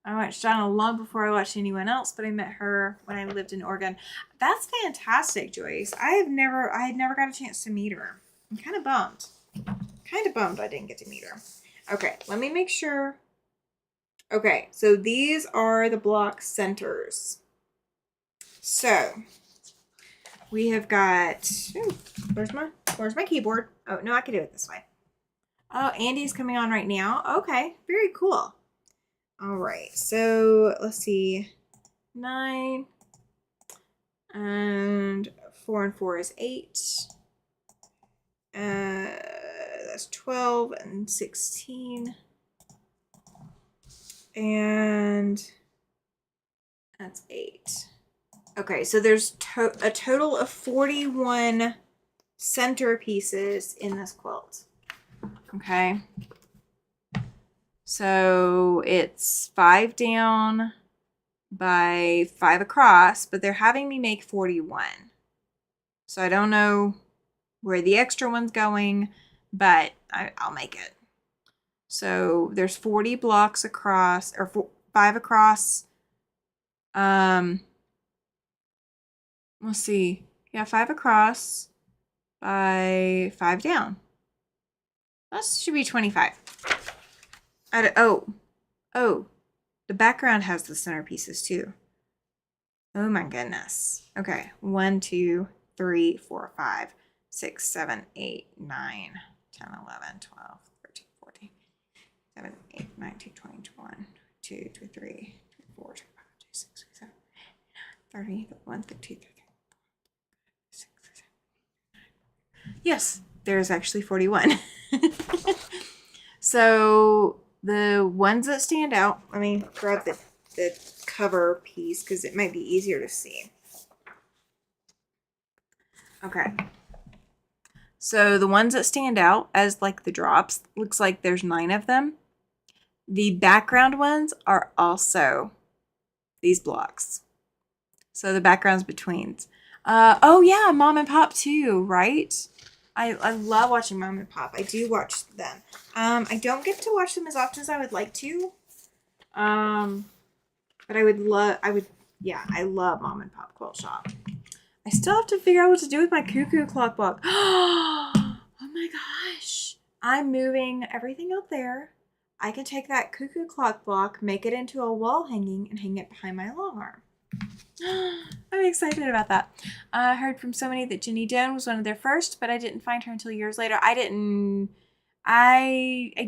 I watched Donna long before I watched anyone else, but I met her when I lived in Oregon. That's fantastic, Joyce. I had never got a chance to meet her. I'm kind of bummed. I didn't get to meet her. Okay, let me make sure. Okay, so these are the block centers. So we have got, where's my keyboard? Oh, no, I can do it this way. Oh, Andy's coming on right now. Okay, very cool. All right, so let's see. 9 and 4 and 4 is 8. That's 12 and 16. And that's 8. Okay, so there's a total of 41 center pieces in this quilt. Okay. So it's 5 down by 5 across, but they're having me make 41. So I don't know where the extra one's going, but I'll make it. So there's 40 blocks across, or 5 across. Let's see. Yeah, 5 across by 5 down. That should be 25. Oh, the background has the centerpieces too. Oh my goodness. Okay, 1, 2, 3, 4, 5, 6, 7, 8, 9, 10, 11, 12, 13, 14, 7, 8, 19, 20, 21, 22, 23, 24, 25, 26, 27, 30, 31, 32, 33. Yes, there's actually 41. So the ones that stand out, let me grab the cover piece because it might be easier to see. Okay. So the ones that stand out as like the drops, looks like there's 9 of them. The background ones are also these blocks. So the backgrounds between. Oh yeah, Mom and Pop too, right? I love watching Mom and Pop. I do watch them. I don't get to watch them as often as I would like to. But I love Mom and Pop Quilt Shop. I still have to figure out what to do with my cuckoo clock block. Oh my gosh. I'm moving everything out there. I can take that cuckoo clock block, make it into a wall hanging, and hang it behind my long arm. I'm excited about that. I heard from so many that Jenny Doan was one of their first, but I didn't find her until years later. I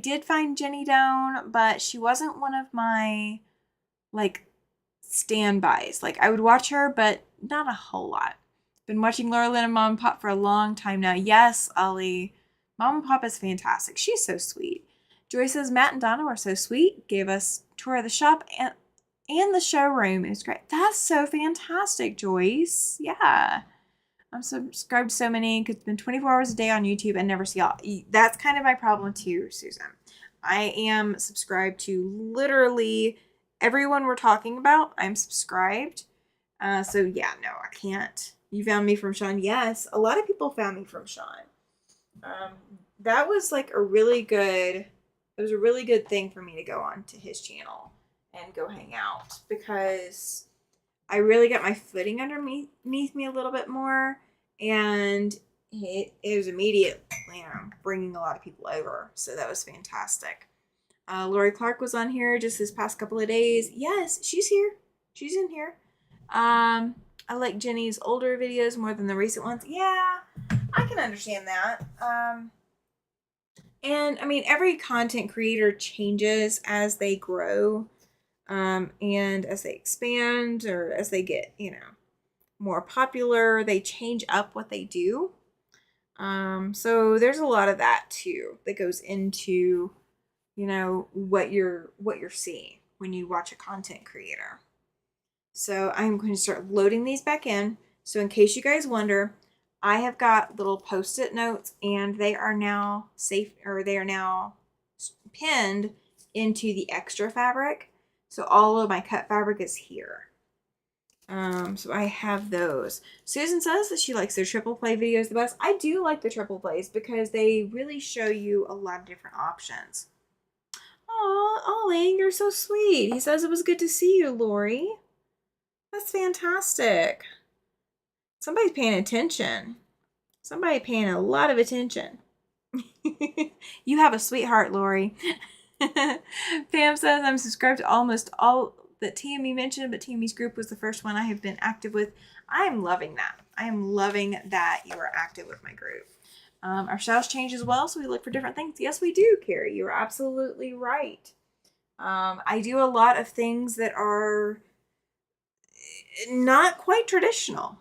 did find Jenny Doan, but she wasn't one of my like standbys. Like I would watch her, but not a whole lot. Been watching Laura Lynn and Mom and Pop for a long time now. Yes, Ollie. Mom and Pop is fantastic. She's so sweet. Joy says Matt and Donna were so sweet. Gave us a tour of the shop and the showroom. It was great. That's so fantastic, Joyce. Yeah. I'm subscribed to so many. Could spend 24 hours a day on YouTube and never see all. That's kind of my problem too, Susan. I am subscribed to literally everyone we're talking about. I'm subscribed. So yeah, no, I can't. You found me from Sean. Yes, a lot of people found me from Sean. That was like a really good thing for me to go on to his channel and go hang out because I really got my footing underneath me a little bit more, and it was immediate, bringing a lot of people over. So that was fantastic. Lori Clark was on here just this past couple of days. Yes, she's here. She's in here. I like Jenny's older videos more than the recent ones. Yeah, I can understand that. And I mean, every content creator changes as they grow, and as they expand or as they get, more popular, they change up what they do. So there's a lot of that too that goes into, what you're seeing when you watch a content creator. So I'm going to start loading these back in. So in case you guys wonder, I have got little post-it notes and they are now pinned into the extra fabric. So all of my cut fabric is here. So I have those. Susan says that she likes their triple play videos the best. I do like the triple plays because they really show you a lot of different options. Oh, Ollie, you're so sweet. He says it was good to see you, Lori. That's fantastic. Somebody's paying attention. Somebody paying a lot of attention. You have a sweetheart, Lori. Pam says I'm subscribed to almost all that TME mentioned, but TME's group was the first one I have been active with. I am loving that. I am loving that you are active with my group. Our styles change as well, so we look for different things. Yes, we do, Carrie. You're absolutely right. I do a lot of things that are not quite traditional.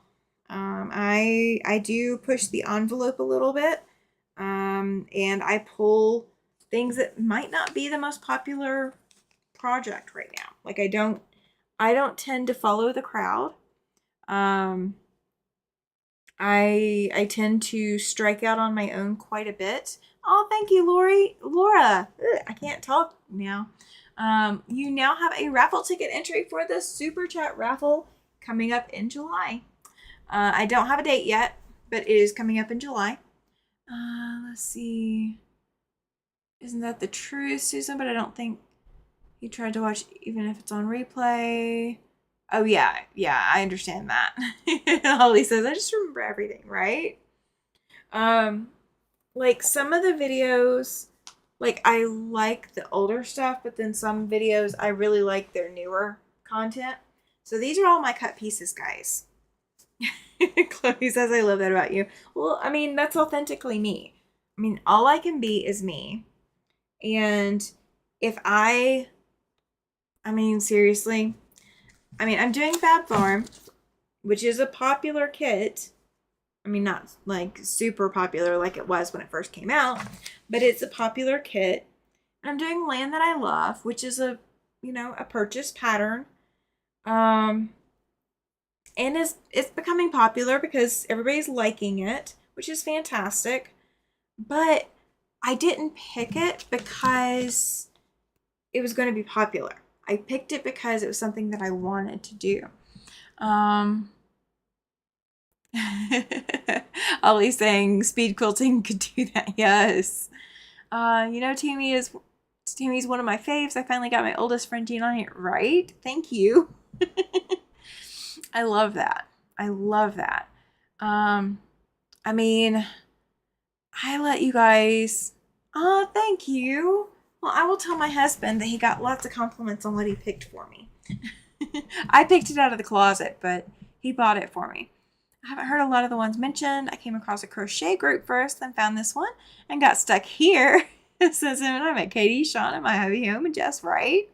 I do push the envelope a little bit, and I pull things that might not be the most popular project right now. Like I don't tend to follow the crowd. I tend to strike out on my own quite a bit. Oh, thank you, Laura. Ugh, I can't talk now. You now have a raffle ticket entry for the Super Chat raffle coming up in July. I don't have a date yet, but it is coming up in July. Let's see. Isn't that the truth, Susan? But I don't think you tried to watch even if it's on replay. Oh, yeah, I understand that. Holly says, I just remember everything, right? Like some of the videos, like I like the older stuff, but then some videos I really like their newer content. So these are all my cut pieces, guys. Chloe says, I love that about you. Well, I mean, that's authentically me. I mean, all I can be is me. And if seriously, I'm doing Fab Farm, which is a popular kit. I mean, not like super popular like it was when it first came out, but it's a popular kit. And I'm doing Land That I Love, which is a purchase pattern. And it's becoming popular because everybody's liking it, which is fantastic. but I didn't pick it because it was going to be popular. I picked it because it was something that I wanted to do. Ollie's saying speed quilting could do that. Yes. You know, Tammy's one of my faves. I finally got my oldest friend Jean on it right. Thank you. I love that. I love that. I mean, I let you guys. Oh, thank you. Well, I will tell my husband that he got lots of compliments on what he picked for me. I picked it out of the closet, but he bought it for me. I haven't heard a lot of the ones mentioned. I came across a crochet group first, then found this one, and got stuck here. It says, and I met Katie, Shauna, my hubby home, and Jess, right?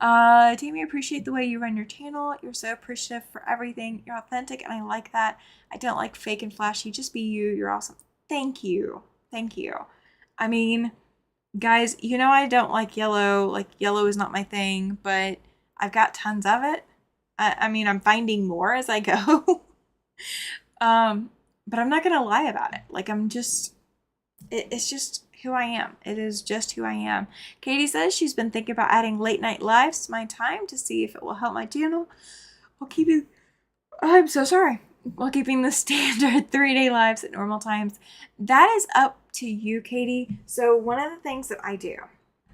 Tammy, appreciate the way you run your channel. You're so appreciative for everything. You're authentic, and I like that. I don't like fake and flashy. Just be you. You're awesome. Thank you. Thank you. I mean, guys, you know I don't like yellow. Like, yellow is not my thing, but I've got tons of it. I mean, I'm finding more as I go. But I'm not going to lie about it. Like, it's just who I am. It is just who I am. Katie says she's been thinking about adding late night lives to my time to see if it will help my channel. I'm so sorry. While keeping the standard 3-day lives at normal times. That is up to you, Katie. So one of the things that I do,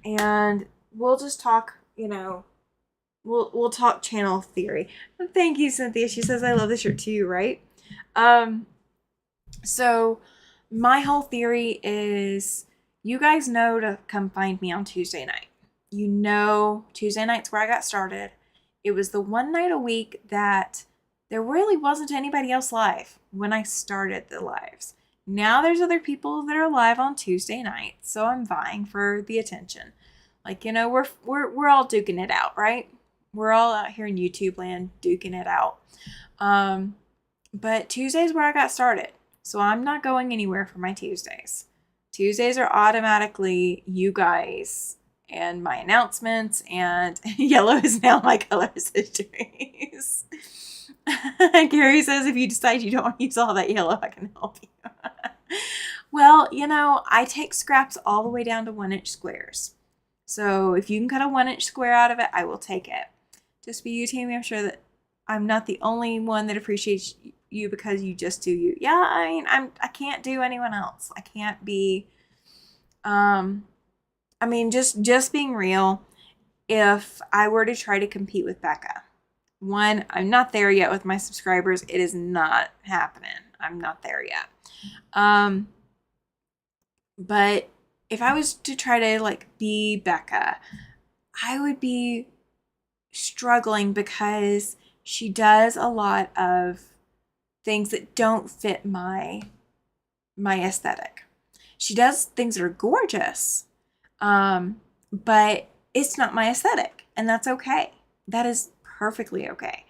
and we'll just talk, we'll talk channel theory. Thank you, Cynthia. She says I love the shirt too, right? So my whole theory is you guys know to come find me on Tuesday night. You know, Tuesday night's where I got started. It was the one night a week that there really wasn't anybody else live when I started the lives. Now there's other people that are live on Tuesday night, so I'm vying for the attention. Like, we're all duking it out, right? We're all out here in YouTube land duking it out. But Tuesday's where I got started, so I'm not going anywhere for my Tuesdays. Tuesdays are automatically you guys and my announcements, and yellow is now my color, says Trace. Gary says if you decide you don't want to use all that yellow, I can help you. Well, I take scraps all the way down to 1-inch squares. So if you can cut a 1-inch square out of it, I will take it. Just be you, Tammy. I'm sure that I'm not the only one that appreciates you because you just do you. Yeah, I mean, I can't do anyone else. I can't be, just being real. If I were to try to compete with Becca, one, I'm not there yet with my subscribers. It is not happening. I'm not there yet. But if I was to try to be Becca, I would be struggling because she does a lot of things that don't fit my aesthetic. She does things that are gorgeous, but it's not my aesthetic, and that's okay. That is perfectly okay.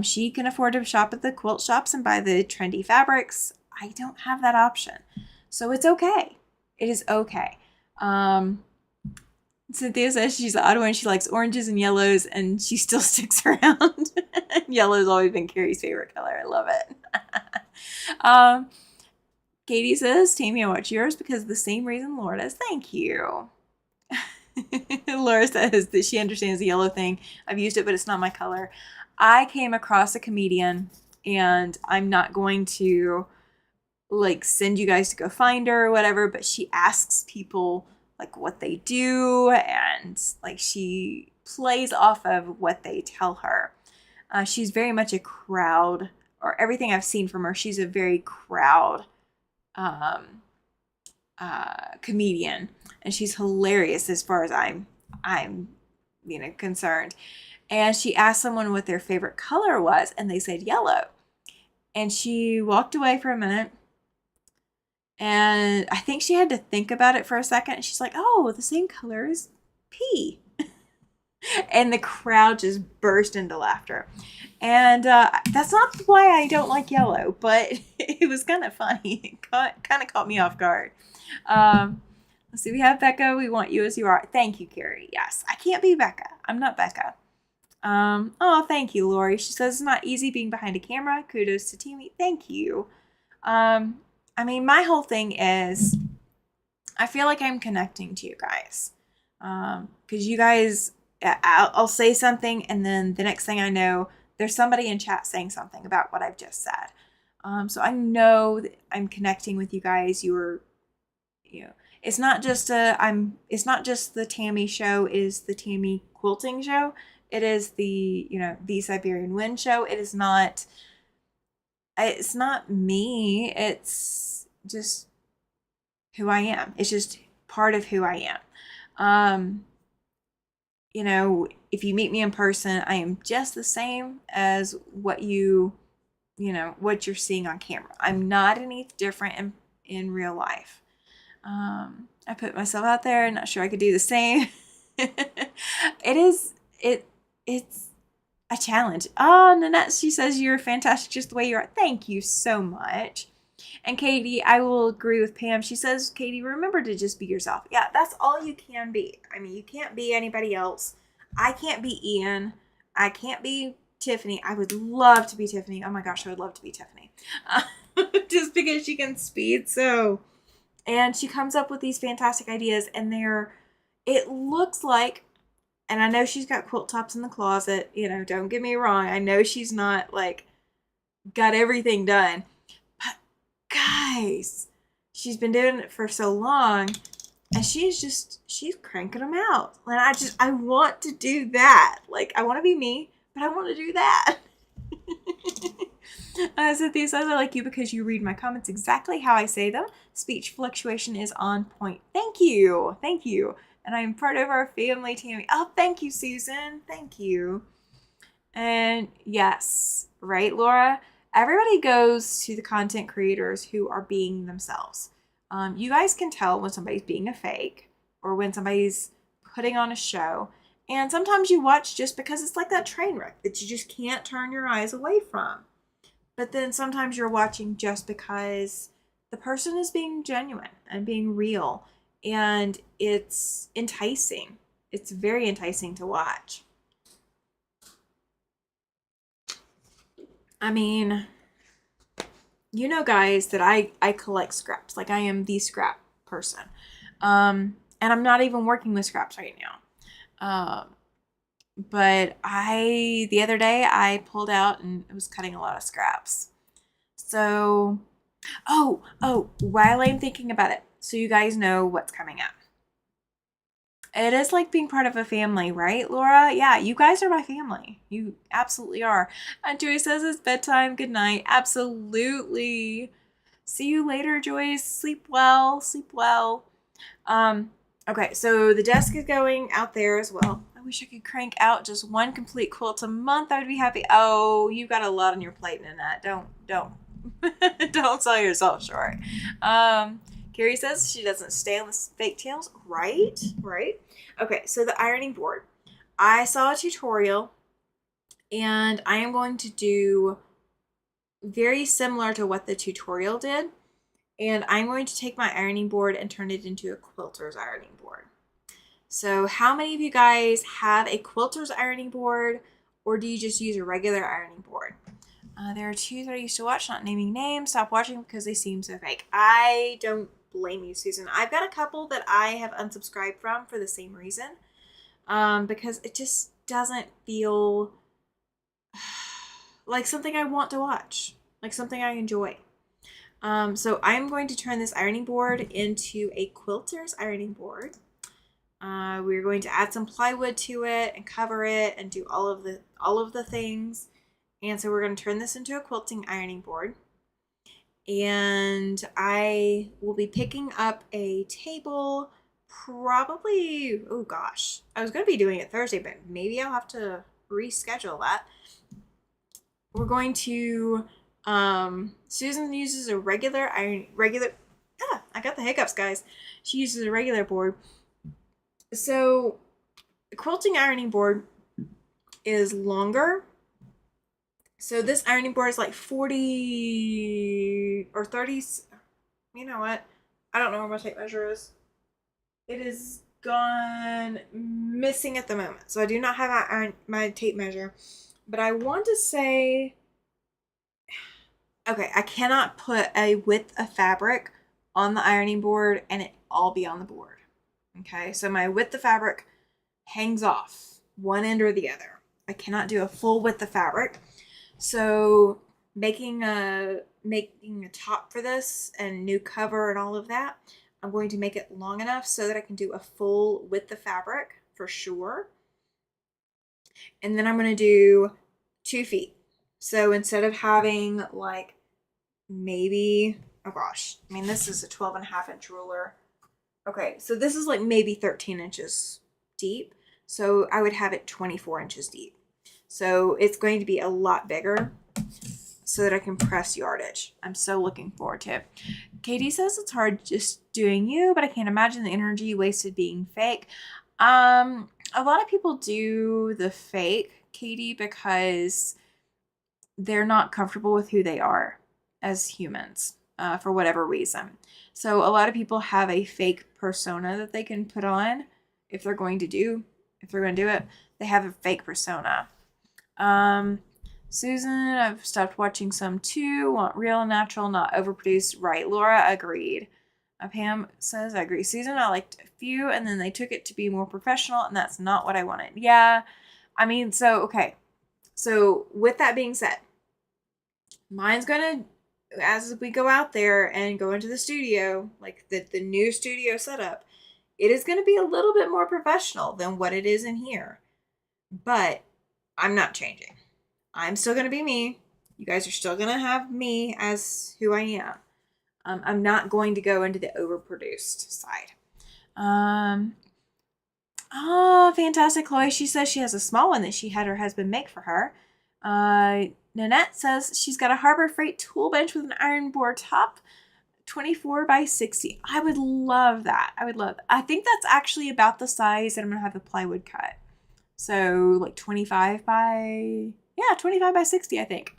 She can afford to shop at the quilt shops and buy the trendy fabrics. I don't have that option, so it's okay. It is okay. Cynthia says she's the odd one. She likes oranges and yellows, and she still sticks around. Yellow's always been Carrie's favorite color. I love it. Katie says, Tammy, I watch yours because of the same reason Laura does. Thank you. Laura says that she understands the yellow thing. I've used it, but it's not my color. I came across a comedian, and I'm not going to send you guys to go find her or whatever, but she asks people what they do, and she plays off of what they tell her. She's very much a crowd, or everything I've seen from her, she's a very crowd comedian, and she's hilarious as far as I'm concerned. And she asked someone what their favorite color was, and they said yellow. And she walked away for a minute, and I think she had to think about it for a second. And she's like, oh, the same color as pea. And the crowd just burst into laughter. And that's not why I don't like yellow, but it was kind of funny. It kind of caught me off guard. Let's see. We have Becca. We want you as you are. Thank you, Carrie. Yes, I can't be Becca. I'm not Becca. Oh, thank you, Lori. She says it's not easy being behind a camera. Kudos to Tammy. Thank you. My whole thing is I feel like I'm connecting to you guys. Because you guys, I'll say something, and then the next thing I know, there's somebody in chat saying something about what I've just said. So I know that I'm connecting with you guys. It's not just it's not just the Tammy show. It is the Tammy quilting show. It is the Siberian Wind show. It's not me. It's just who I am. It's just part of who I am. If you meet me in person, I am just the same as what what you're seeing on camera. I'm not any different in real life. I put myself out there, not sure I could do the same. It's a challenge. Oh, Nanette, she says you're fantastic just the way you are. Thank you so much. And Katie, I will agree with Pam. She says, Katie, remember to just be yourself. Yeah, that's all you can be. I mean, you can't be anybody else. I can't be Ian. I can't be Tiffany. I would love to be Tiffany. Oh my gosh, I would love to be Tiffany. Just because she can speed so. And she comes up with these fantastic ideas, and it looks like, and I know she's got quilt tops in the closet, don't get me wrong. I know she's not got everything done. Guys, she's been doing it for so long, and she's cranking them out. And I want to do that. I want to be me, but I want to do that. Cynthia says, I like you because you read my comments exactly how I say them. Speech fluctuation is on point. Thank you. Thank you. And I'm part of our family, Tammy. Oh, thank you, Susan. Thank you. And yes, right, Laura? Everybody goes to the content creators who are being themselves. You guys can tell when somebody's being a fake or when somebody's putting on a show. And sometimes you watch just because it's like that train wreck that you just can't turn your eyes away from. But then sometimes you're watching just because the person is being genuine and being real. And it's enticing. It's very enticing to watch. I mean, guys, that I collect scraps. I am the scrap person. And I'm not even working with scraps right now. But the other day I pulled out and it was cutting a lot of scraps. So, while I'm thinking about it, so you guys know what's coming up. It is like being part of a family, right, Laura? Yeah, you guys are my family. You absolutely are. And Joyce says it's bedtime. Good night. Absolutely. See you later, Joyce. Sleep well. Sleep well. Okay, so the desk is going out there as well. I wish I could crank out just one complete quilt a month. I would be happy. Oh, you've got a lot on your plate, Nanette. Don't don't sell yourself short. Carrie says she doesn't stay on the fake tails. Right. Okay, so the ironing board. I saw a tutorial, and I am going to do very similar to what the tutorial did. And I'm going to take my ironing board and turn it into a quilter's ironing board. So how many of you guys have a quilter's ironing board, or do you just use a regular ironing board? There are two that I used to watch, not naming names. Stop watching because they seem so fake. I don't blame you, Susan. I've got a couple that I have unsubscribed from for the same reason. Because it just doesn't feel like something I want to watch, like something I enjoy. So I'm going to turn this ironing board into a quilter's ironing board. We're going to add some plywood to it and cover it and do all of the things. And so we're going to turn this into a quilting ironing board. And I will be picking up a table probably, oh gosh, I was going to be doing it Thursday, but maybe I'll have to reschedule that. We're going to, Susan uses a I got the hiccups, guys. She uses a regular board. So the quilting ironing board is longer. So this ironing board is like 40 or 30. You know what? I don't know where my tape measure is. It is gone missing at the moment. So I do not have my tape measure. But I want to say, okay, I cannot put a width of fabric on the ironing board and it all be on the board. Okay, so my width of fabric hangs off one end or the other. I cannot do a full width of fabric. So making a top for this and new cover and all of that, I'm going to make it long enough so that I can do a full width of fabric for sure. And then I'm going to do 2 feet. So instead of having like maybe, oh gosh, I mean, this is a 12.5-inch ruler. Okay, so this is like maybe 13 inches deep. So I would have it 24 inches deep. So it's going to be a lot bigger so that I can press yardage. I'm so looking forward to it. Katie says it's hard just doing you, but I can't imagine the energy wasted being fake. A lot of people do the fake, Katie, because they're not comfortable with who they are as humans for whatever reason. So a lot of people have a fake persona that they can put on if they're going to do it. They have a fake persona. Susan, I've stopped watching some too. Want real, natural, not overproduced. Right, Laura, agreed. Pam says, I agree. Susan, I liked a few, and then they took it to be more professional, and that's not what I wanted. Yeah, I mean, so, okay. So, with that being said, mine's gonna, as we go out there and go into the studio, like the new studio setup, it is going to be a little bit more professional than what it is in here. But I'm not changing. I'm still going to be me. You guys are still going to have me as who I am. I'm not going to go into the overproduced side. Oh, fantastic, Chloe. She says she has a small one that she had her husband make for her. Nanette says she's got a Harbor Freight tool bench with an iron board top, 24 by 60. I would love that. I think that's actually about the size that I'm going to have the plywood cut. So like 25 by 60, I think.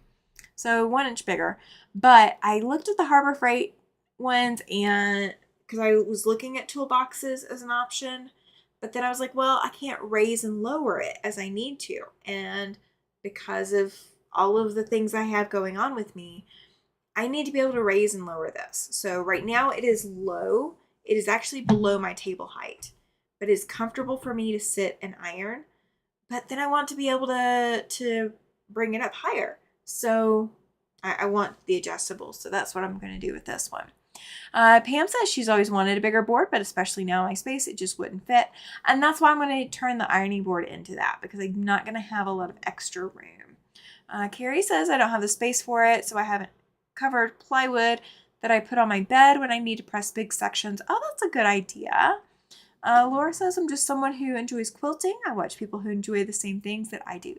So 1 inch bigger. But I looked at the Harbor Freight ones, and because I was looking at toolboxes as an option, but then I was like, well, I can't raise and lower it as I need to. And because of all of the things I have going on with me, I need to be able to raise and lower this. So right now it is low. It is actually below my table height, but it's comfortable for me to sit and iron. But then I want to be able to bring it up higher. So I want the adjustables. So that's what I'm going to do with this one. Pam says she's always wanted a bigger board, but especially now in my space, it just wouldn't fit. And that's why I'm going to turn the ironing board into that, because I'm not going to have a lot of extra room. Carrie says I don't have the space for it, so I haven't covered plywood that I put on my bed when I need to press big sections. Oh, that's a good idea. Laura says I'm just someone who enjoys quilting. I watch people who enjoy the same things that I do.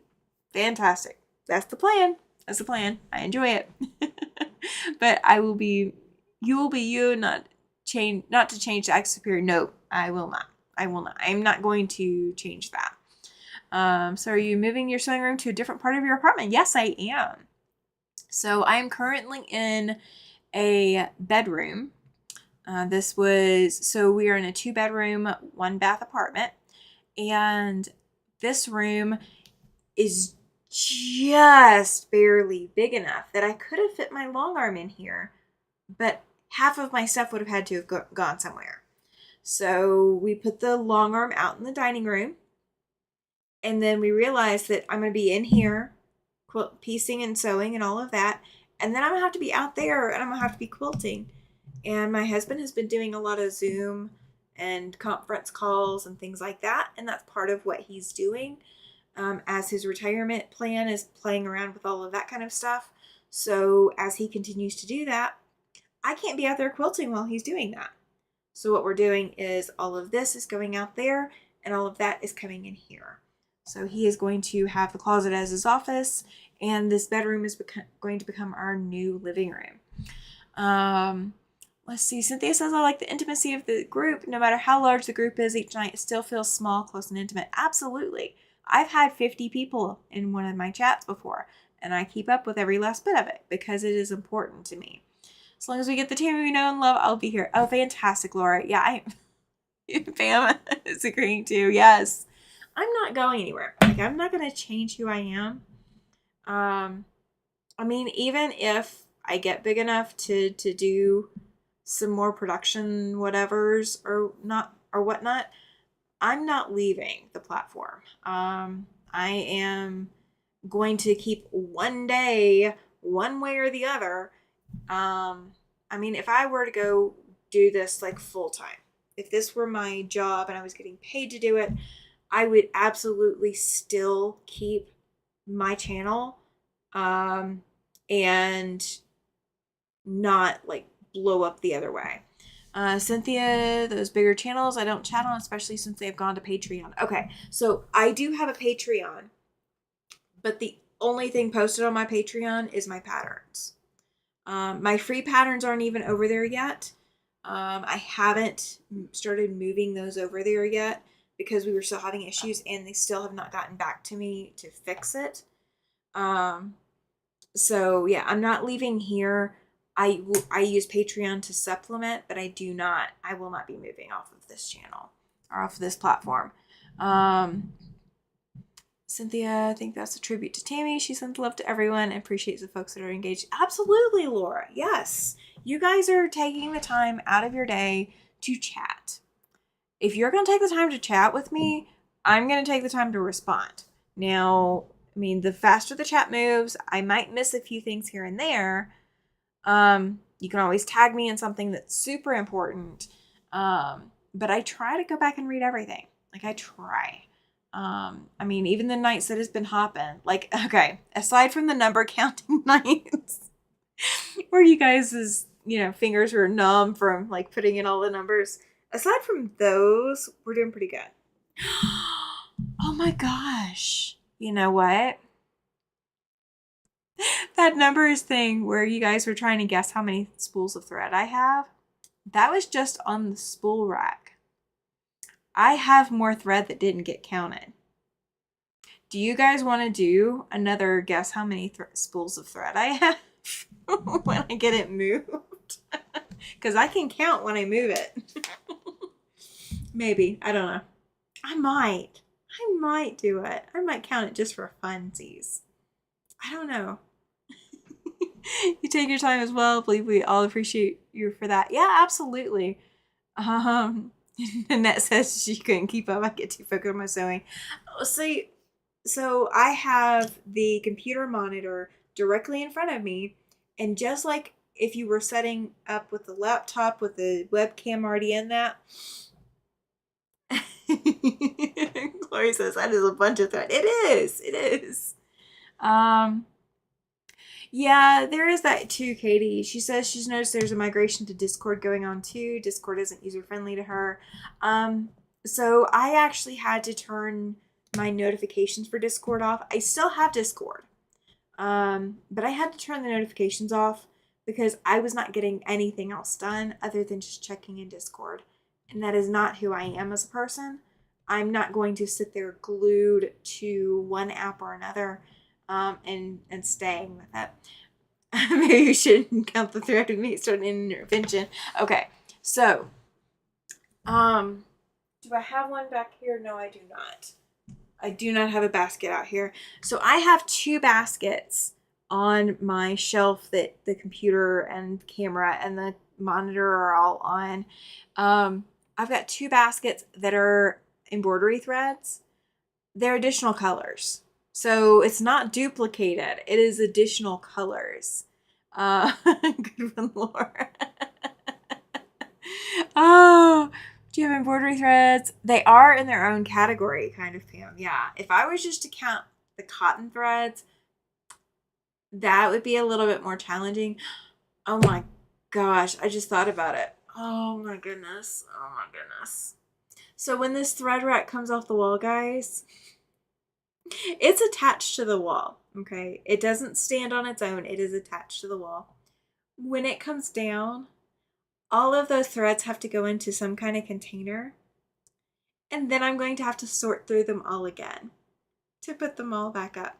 Fantastic. That's the plan. I enjoy it. But you will be you, not to change the X superior. No, I will not. I'm not going to change that. So are you moving your sewing room to a different part of your apartment? Yes, I am. So I'm currently in a bedroom. We are in a 2-bedroom, 1-bath apartment. And this room is just barely big enough that I could have fit my long arm in here, but half of my stuff would have had to have gone somewhere. So we put the long arm out in the dining room, and then we realized that I'm going to be in here piecing and sewing and all of that, and then I'm going to have to be out there, and I'm going to have to be quilting. And my husband has been doing a lot of Zoom and conference calls and things like that, and that's part of what he's doing as his retirement plan is playing around with all of that kind of stuff. So as he continues to do that, I can't be out there quilting while he's doing that. So what we're doing is all of this is going out there, and all of that is coming in here. So he is going to have the closet as his office, and this bedroom is going to become our new living room. Let's see. Cynthia says, I like the intimacy of the group. No matter how large the group is each night, it still feels small, close, and intimate. Absolutely. I've had 50 people in one of my chats before, and I keep up with every last bit of it because it is important to me. As long as we get the team we know and love, I'll be here. Oh, fantastic, Laura. Yeah, Pam is agreeing too. Yes. I'm not going anywhere. Like, I'm not going to change who I am. I mean, even if I get big enough to do some more production whatevers or not or whatnot, I'm not leaving the platform. I am going to keep one day, one way or the other. I mean, if I were to go do this like full time, if this were my job and I was getting paid to do it, I would absolutely still keep my channel, and not like blow up the other way. Cynthia, those bigger channels I don't chat on, especially since they've gone to Patreon. Okay, so I do have a Patreon, but the only thing posted on my Patreon is my patterns. My free patterns aren't even over there yet. I haven't started moving those over there yet because we were still having issues and they still have not gotten back to me to fix it. So yeah, I'm not leaving here. I use Patreon to supplement, but I will not be moving off of this channel or off of this platform. Cynthia, I think that's a tribute to Tammy. She sends love to everyone and appreciates the folks that are engaged. Absolutely, Laura. Yes. You guys are taking the time out of your day to chat. If you're going to take the time to chat with me, I'm going to take the time to respond. Now, I mean, the faster the chat moves, I might miss a few things here and there. You can always tag me in something that's super important. But I try to go back and read everything. Like, I try. I mean, even the nights that has been hopping, like, okay, aside from the number counting nights where you guys' fingers were numb from like putting in all the numbers, aside from those, we're doing pretty good. Oh my gosh. You know what? That numbers thing where you guys were trying to guess how many spools of thread I have, that was just on the spool rack. I have more thread that didn't get counted. Do you guys want to do another guess how many spools of thread I have when I get it moved? Because I can count when I move it. Maybe. I don't know. I might do it. I might count it just for funsies. I don't know. You take your time as well. I believe we all appreciate you for that. Yeah, absolutely. Annette says she couldn't keep up. I get too focused on my sewing. See, so I have the computer monitor directly in front of me, and just like if you were setting up with the laptop with the webcam already in that. Chloe says that is a bunch of thread. It is. Yeah, there is that too, Katie. She says she's noticed there's a migration to Discord going on too. Discord isn't user-friendly to her. So I actually had to turn my notifications for Discord off. I still have Discord. But I had to turn the notifications off because I was not getting anything else done other than just checking in Discord. And that is not who I am as a person. I'm not going to sit there glued to one app or another. And staying with it. Maybe you shouldn't count the thread with me. Start an intervention. Okay, so, do I have one back here? No, I do not. I do not have a basket out here. So I have 2 baskets on my shelf that the computer and camera and the monitor are all on. I've got 2 baskets that are embroidery threads. They're additional colors. So it's not duplicated. It is additional colors. Good one, Laura. Oh, do you have embroidery threads? They are in their own category, kind of, Pam. Yeah. If I was just to count the cotton threads, that would be a little bit more challenging. Oh my gosh. I just thought about it. Oh my goodness. So when this thread rack comes off the wall, guys, it's attached to the wall, okay? It doesn't stand on its own. It is attached to the wall. When it comes down, all of those threads have to go into some kind of container. And then I'm going to have to sort through them all again to put them all back up.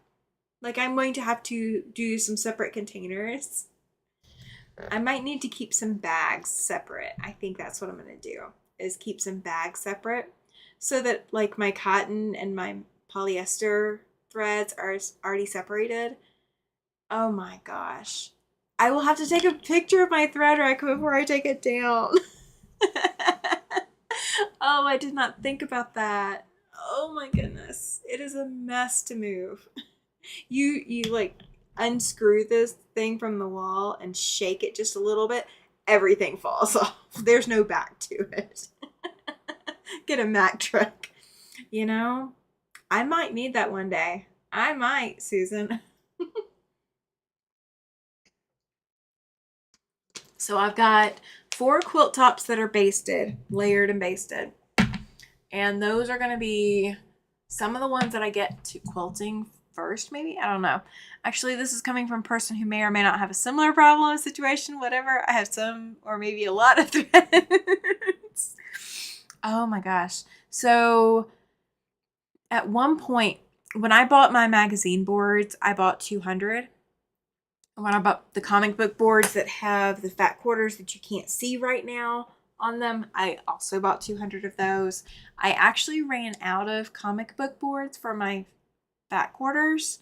Like, I'm going to have to do some separate containers. I might need to keep some bags separate. I think that's what I'm going to do, is keep some bags separate so that, like, my cotton and my polyester threads are already separated. Oh my gosh. I will have to take a picture of my thread rack before I take it down. Oh, I did not think about that. Oh my goodness. It is a mess to move. You like unscrew this thing from the wall and shake it just a little bit, everything falls off. There's no back to it. Get a Mack truck. You know, I might need that one day. I might, Susan. So I've got 4 quilt tops that are basted, layered and basted. And those are going to be some of the ones that I get to quilting first, maybe. I don't know. Actually, this is coming from a person who may or may not have a similar problem, situation, whatever. I have some or maybe a lot of threads. Oh my gosh. So at one point, when I bought my magazine boards, I bought 200. When I bought the comic book boards that have the fat quarters that you can't see right now on them, I also bought 200 of those. I actually ran out of comic book boards for my fat quarters,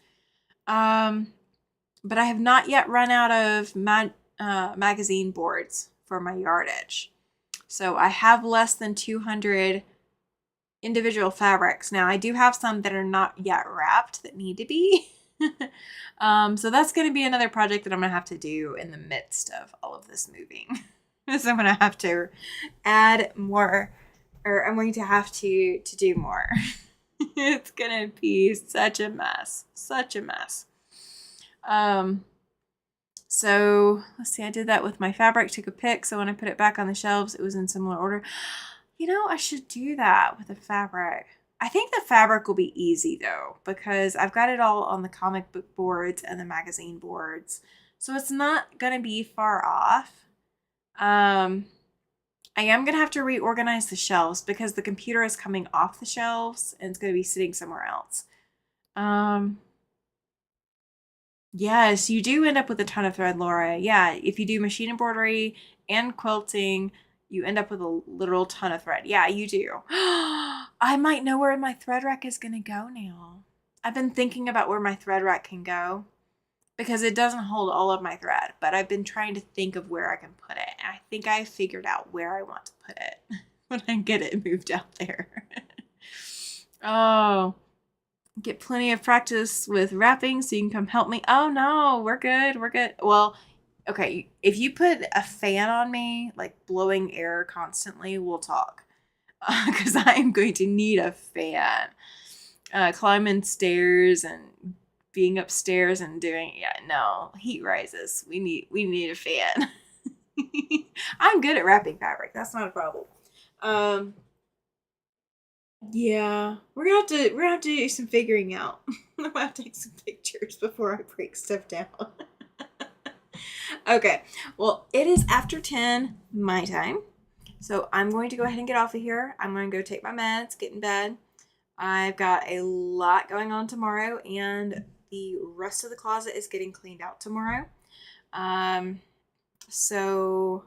but I have not yet run out of magazine boards for my yardage. So I have less than 200 individual fabrics. Now I do have some that are not yet wrapped that need to be. So that's going to be another project that I'm going to have to do in the midst of all of this moving. So I'm going to have to add more, or I'm going to have to do more. It's going to be such a mess, such a mess. So let's see, I did that with my fabric, took a pic. So when I put it back on the shelves, it was in similar order. You know, I should do that with the fabric. I think the fabric will be easy though, because I've got it all on the comic book boards and the magazine boards. So it's not going to be far off. I am going to have to reorganize the shelves because the computer is coming off the shelves and it's going to be sitting somewhere else. Yes, you do end up with a ton of thread, Laura. Yeah, if you do machine embroidery and quilting, you end up with a literal ton of thread. Yeah, you do. I might know where my thread rack is going to go now. I've been thinking about where my thread rack can go because it doesn't hold all of my thread, but I've been trying to think of where I can put it. And I think I figured out where I want to put it when I get it moved out there. Oh, get plenty of practice with wrapping so you can come help me. Oh no, we're good. We're good. Well, okay, if you put a fan on me, like blowing air constantly, we'll talk. Because I am going to need a fan. Climbing stairs and being upstairs and doing, yeah, no, heat rises. We need a fan. I'm good at wrapping fabric. That's not a problem. Yeah, we're gonna have to do some figuring out. I'm gonna have to take some pictures before I break stuff down. Okay, well, it is after 10 my time, so I'm going to go ahead and get off of here. I'm going to go take my meds, get in bed. I've got a lot going on tomorrow, and the rest of the closet is getting cleaned out tomorrow. So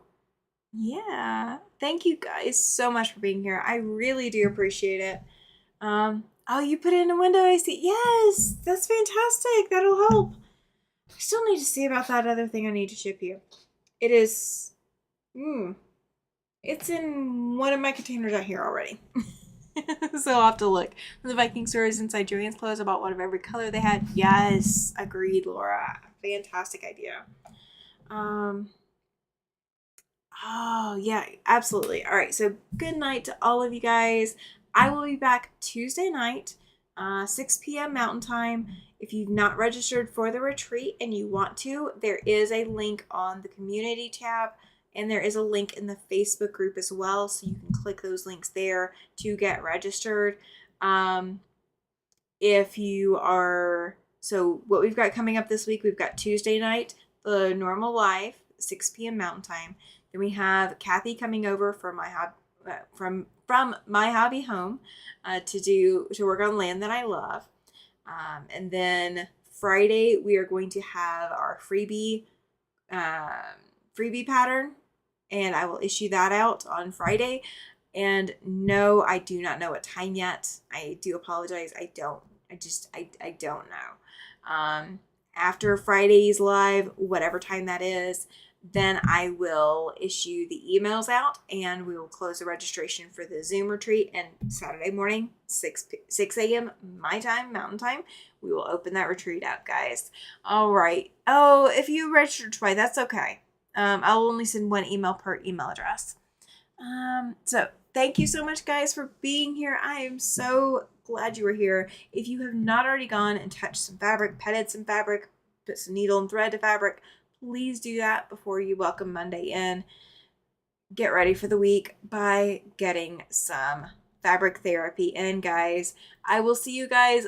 yeah, thank you guys so much for being here. I really do appreciate it. Oh, you put it in a window, I see. Yes, that's fantastic. That'll help. I still need to see about that other thing I need to ship you. It is, it's in one of my containers out here already. So I'll have to look. The Viking stores inside Joann's clothes about one of every color they had. Yes, agreed, Laura. Fantastic idea. Oh, yeah, absolutely. All right, so good night to all of you guys. I will be back Tuesday night, 6 p.m. Mountain Time. If you've not registered for the retreat and you want to, there is a link on the community tab, and there is a link in the Facebook group as well, so you can click those links there to get registered. If you are, so what we've got coming up this week, we've got Tuesday night, the normal live, 6 p.m. Mountain Time. Then we have Kathy coming over from my from my hobby home to work on land that I love. And then Friday we are going to have our freebie pattern, and I will issue that out on Friday. And no, I do not know what time yet. I do apologize. I don't know. after Friday's live, whatever time that is, then I will issue the emails out and we will close the registration for the Zoom retreat. And Saturday morning, 6 a.m. my time, Mountain Time, we will open that retreat out, guys. All right. Oh, if you registered twice, that's okay. I'll only send one email per email address. So thank you so much, guys, for being here. I am so glad you were here. If you have not already gone and touched some fabric, petted some fabric, put some needle and thread to fabric, please do that before you welcome Monday in. Get ready for the week by getting some fabric therapy in, guys. I will see you guys